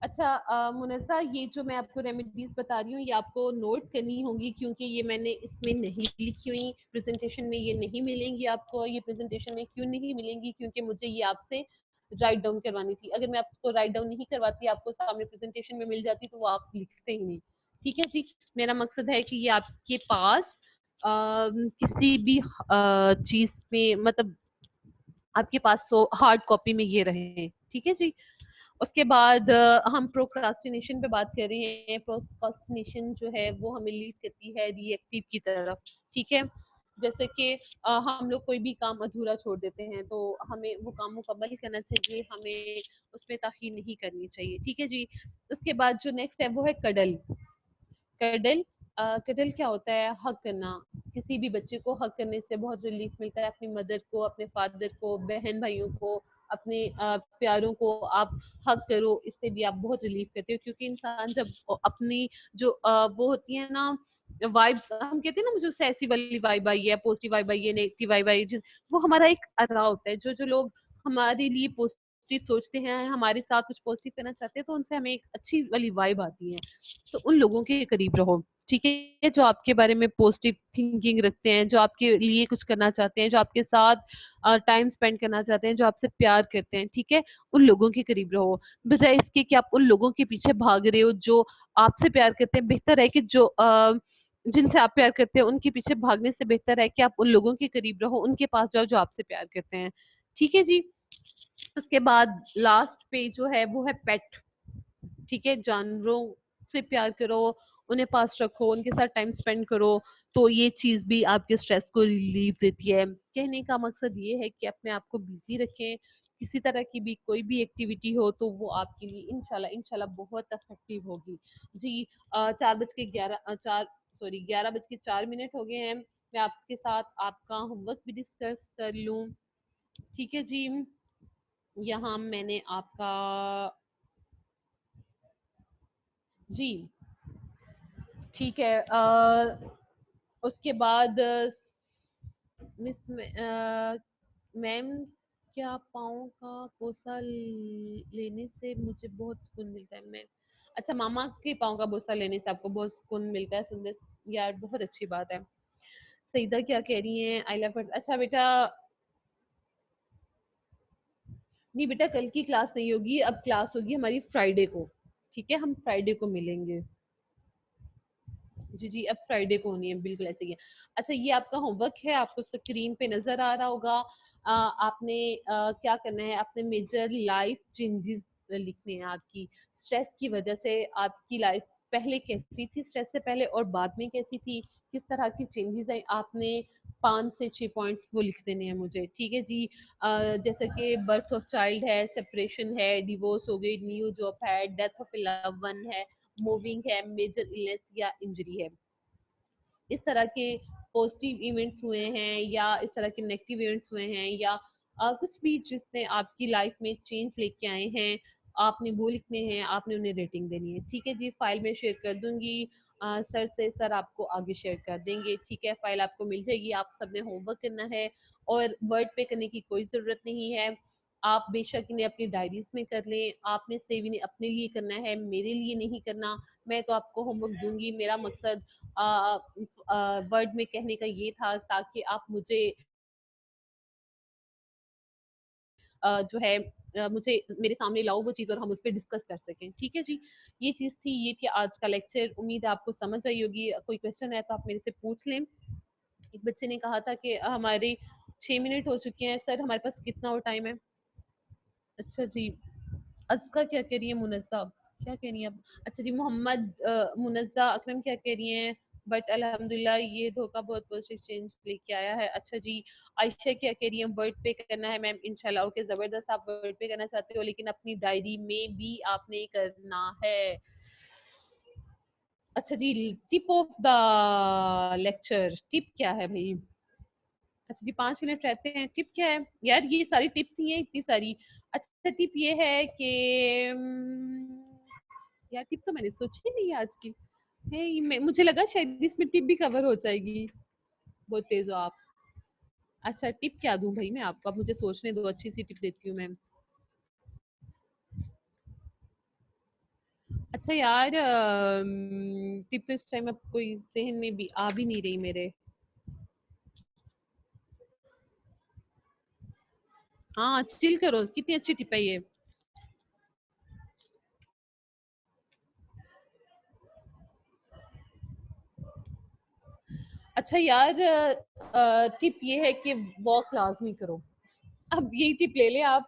अच्छा मुनस्सा, ये जो मैं आपको रेमेडीज बता रही हूँ ये आपको नोट करनी होगी, क्योंकि ये मैंने इसमें नहीं लिखी हुई, प्रेजेंटेशन में ये नहीं मिलेंगी आपको। ये प्रेजेंटेशन में क्यों नहीं मिलेंगी? क्योंकि मुझे ये आपसे राइट डाउन करवानी थी। अगर मैं आपको राइट डाउन नहीं करवाती, आपको सामने प्रेजेंटेशन में मिल जाती, तो वो आप लिखते ही नहीं, ठीक है जी। मेरा मकसद है कि ये आपके पास किसी भी चीज में, मतलब आपके पास हार्ड कॉपी में ये रहे, ठीक है जी। उसके बाद हम प्रोक्रास्टिनेशन पे बात कर रहे हैं। प्रोक्रास्टिनेशन जो है वो हमें लीड करती है रिएक्टिव की तरफ, ठीक है। जैसे कि हम लोग कोई भी काम अधूरा छोड़ देते हैं, तो हमें वो काम मुकम्मल करना चाहिए, हमें उसमें ताखीर नहीं करनी चाहिए, ठीक है जी। उसके बाद जो नेक्स्ट है वो है कडल। कडल कडल क्या होता है? हक करना। किसी भी बच्चे को हक करने से बहुत रिलीफ मिलता है। अपनी मदर को, अपने फादर को, बहन भाइयों को, अपने प्यारों को आप हक करो, इससे भी आप बहुत रिलीफ करते हो। क्योंकि इंसान जब अपनी जो वो होती है ना वाइब्स, हम कहते हैं ना मुझे उससे ऐसी वाली वाइब आई है, पॉजिटिव वाइब आई है, नेगेटिव वाइब आई है, वो हमारा एक अरा होता है। जो लोग हमारे लिए पॉजिटिव सोचते हैं, हमारे साथ कुछ पॉजिटिव करना चाहते हैं, तो उनसे हमें एक अच्छी वाली वाइब आती है। तो उन लोगों के करीब रहो, ठीक है, जो आपके बारे में पॉजिटिव थिंकिंग रखते हैं, जो आपके लिए कुछ करना चाहते हैं, जो आपके साथ टाइम स्पेंड करना चाहते हैं, जो आपसे प्यार करते हैं, ठीक है, उन लोगों के करीब रहो। बजाय इसके कि आप उन लोगों के पीछे भाग रहे हो जो आपसे प्यार करते हैं, बेहतर है कि जो जिनसे आप प्यार करते हैं उनके पीछे भागने से बेहतर है कि आप उन लोगों के करीब रहो, उनके पास जाओ जो आपसे प्यार करते हैं, ठीक है जी। उसके बाद लास्ट पे जो है वो है पेट, ठीक है। जानवरों से प्यार करो, उन्हें पास रखो, उनके साथ टाइम स्पेंड करो, तो ये चीज भी आपके स्ट्रेस को रिलीफ देती है। कहने का मकसद ये है कि अपने आप को बिजी रखें, किसी तरह की भी कोई भी एक्टिविटी हो तो वो आपके लिए इंशाल्लाह इंशाल्लाह बहुत इफेक्टिव होगी जी। 11 बज के 4 मिनट हो गए हैं। मैं आपके साथ आपका होमवर्क भी डिस्कस कर लूं, ठीक है जी। यहाँ मैंने आपका जी, ठीक है। उसके बाद मिस मैम, क्या पाँव का बोसा लेने से मुझे बहुत सुकून मिलता है? मैं, अच्छा, मामा के पाँव का बोसा लेने से आपको बहुत सुकून मिलता है? सुंदर यार, बहुत अच्छी बात है। सईदा क्या कह रही हैं? आई लव हर। अच्छा बेटा, नहीं बेटा, कल की क्लास नहीं होगी, अब क्लास होगी हमारी फ्राइडे को, ठीक है, हम फ्राइडे को मिलेंगे। जी, अब फ्राइडे को होनी है, बिल्कुल ऐसे ही है। अच्छा, ये आपका होमवर्क है, आपको स्क्रीन पे नज़र आ रहा होगा। आपने क्या करना है, अपने मेजर लाइफ चेंजेस लिखने हैं आपकी। स्ट्रेस की वजह से आपकी लाइफ पहले कैसी थी, स्ट्रेस से पहले और बाद में कैसी थी, किस तरह की चेंजेस आई, आपने 5 से 6 पॉइंट्स वो लिख देने हैं मुझे, ठीक है जी। जैसे कि बर्थ ऑफ चाइल्ड है, सेपरेशन है, डिवोर्स हो गई, न्यू जॉब है, death of A love one है, मूविंग है, मेजर इलनेस या इंजरी है। इस तरह के पॉजिटिव इवेंट्स हुए हैं या इस तरह के नेगेटिव इवेंट्स हुए हैं या कुछ भी जिसने आपकी लाइफ में चेंज लेके आए हैं, आपने वो लिखने हैं, आपने उन्हें रेटिंग देनी है, ठीक है जी। फाइल में शेयर कर दूंगी सर से, सर आपको आगे शेयर कर देंगे, ठीक है। फाइल आपको मिल जाएगी, आप सबने होमवर्क करना है और वर्ड पे करने की कोई ज़रूरत नहीं है। आप बेशक इन्हें अपनी डायरीज में कर लें, आपने सेव इन्हें अपने लिए करना है, मेरे लिए नहीं करना। मैं तो आपको होमवर्क दूंगी, मेरा मकसद वर्ड में कहने का ये था ताकि आप मुझे जो है मुझे मेरे सामने लाओ वो चीज़ और हम उस पर डिस्कस कर सकें, ठीक है जी। ये चीज़ थी, ये थी आज का लेक्चर। उम्मीद है आपको समझ आई होगी। कोई क्वेश्चन है तो आप मेरे से पूछ लें। एक बच्चे ने कहा था कि हमारे 6 मिनट हो चुके हैं सर, हमारे पास कितना और टाइम है? अच्छा जी, अज़का क्या कह रही है, मुनज़्ज़ा क्या कह रही है अब? अच्छा जी, मोहम्मद मुनज़्ज़ा अकरम क्या कह रही हैं? बट अल्हम्दुलिल्लाह ये धोखा बहुत पॉजिटिव चेंज लेके आया है। अच्छा जी, आयशा क्या कह रही है? वर्ड पे करना है मैम, इंशाल्लाह। ओके, जबरदस्त, आप वर्ड पे करना चाहते हो लेकिन अपनी डायरी में भी आपने करना है। अच्छा जी, tip of the lecture, tip क्या है भाई? अच्छा जी, 5 मिनट रहते हैं, टिप क्या है यार? ये सारी टिप्स ही हैं, इतनी सारी। अच्छा, टिप ये है कि यार टिप तो मैंने सोची ही नहीं आज की है। मुझे लगा शायद इसमें टिप भी कवर हो जाएगी। बहुत तेज हो आप। अच्छा, टिप क्या दूं भाई मैं आपको, अब मुझे सोचने दो, अच्छी सी टिप देती हूँ मैं। अच्छा यार, टिप तो इस टाइम अब कोई जहन में भी आ भी नहीं रही मेरे। हाँ, चिल करो, कितनी अच्छी टिप है ये। अच्छा यार, टिप ये है कि वॉक लाजमी करो। अब यही टिप ले लें आप।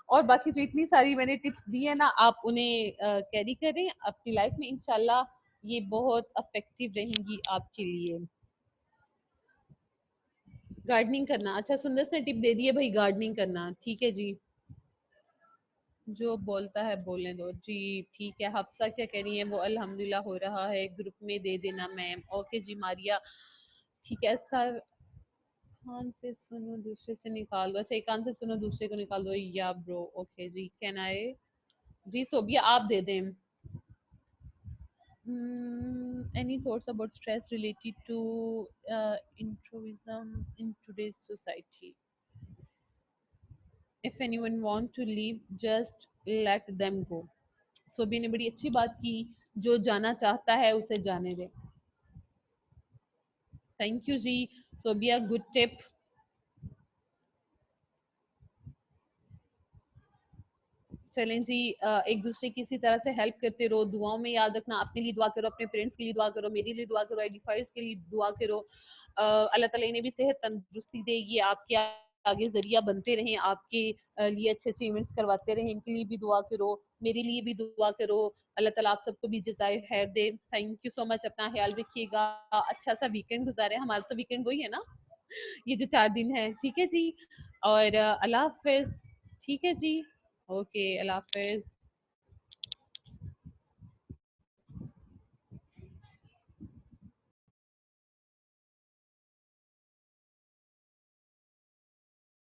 और बाकी जो इतनी सारी मैंने टिप्स दी है ना, आप उन्हें कैरी करें अपनी लाइफ में, इंशाल्लाह ये बहुत अफेक्टिव रहेंगी आपके लिए। गार्डनिंग करना, अच्छा सुंदर ने टिप दे दी है भाई, गार्डनिंग करना, ठीक है जी। जो बोलता है बोलने दो जी, ठीक है। हफ्सा क्या कह रही है? वो अल्हम्दुलिल्लाह हो रहा है, ग्रुप में दे देना मैम। ओके जी मारिया, ठीक है। सर, कान से सुनो दूसरे से निकाल दो, अच्छा एक कान से सुनो दूसरे को निकाल दो, या ब्रो, ओके जी। कैन आई जी, सोबिया आप दे दें। Any thoughts about stress related to introvism in today's society? If anyone want to leave, just let them go. Sobi ने बड़ी अच्छी बात की, जो जाना चाहता है उसे जाने दे। थैंक यू जी सोबिया, गुड टिप। चलें जी, एक दूसरे की इसी तरह से हेल्प करते रहो, दुआओं में याद रखना, अपने लिए दुआ करो, अपने पेरेंट्स के लिए दुआ करो, मेरे लिए दुआ करो, एडिफाइर्स के लिए दुआ करो। अल्लाह ताला इन्हें भी सेहत तंदुरुस्ती दे, ये आपके आगे जरिया बनते रहें, आपके लिए अच्छे अच्छे इवेंट्स करवाते रहें, इनके लिए भी दुआ करो, मेरे लिए भी दुआ करो। अल्लाह ताला आप सबको भी जज़ाए खैर दे। थैंक यू सो मच, अपना ख्याल रखिएगा, अच्छा सा वीकेंड गुजारे। हमारा तो वीकेंड वही है ना, ये जो 4 दिन है, ठीक है जी। और अल्लाह हाफिज, ठीक है जी। ओके, अल्लाह हाफिज।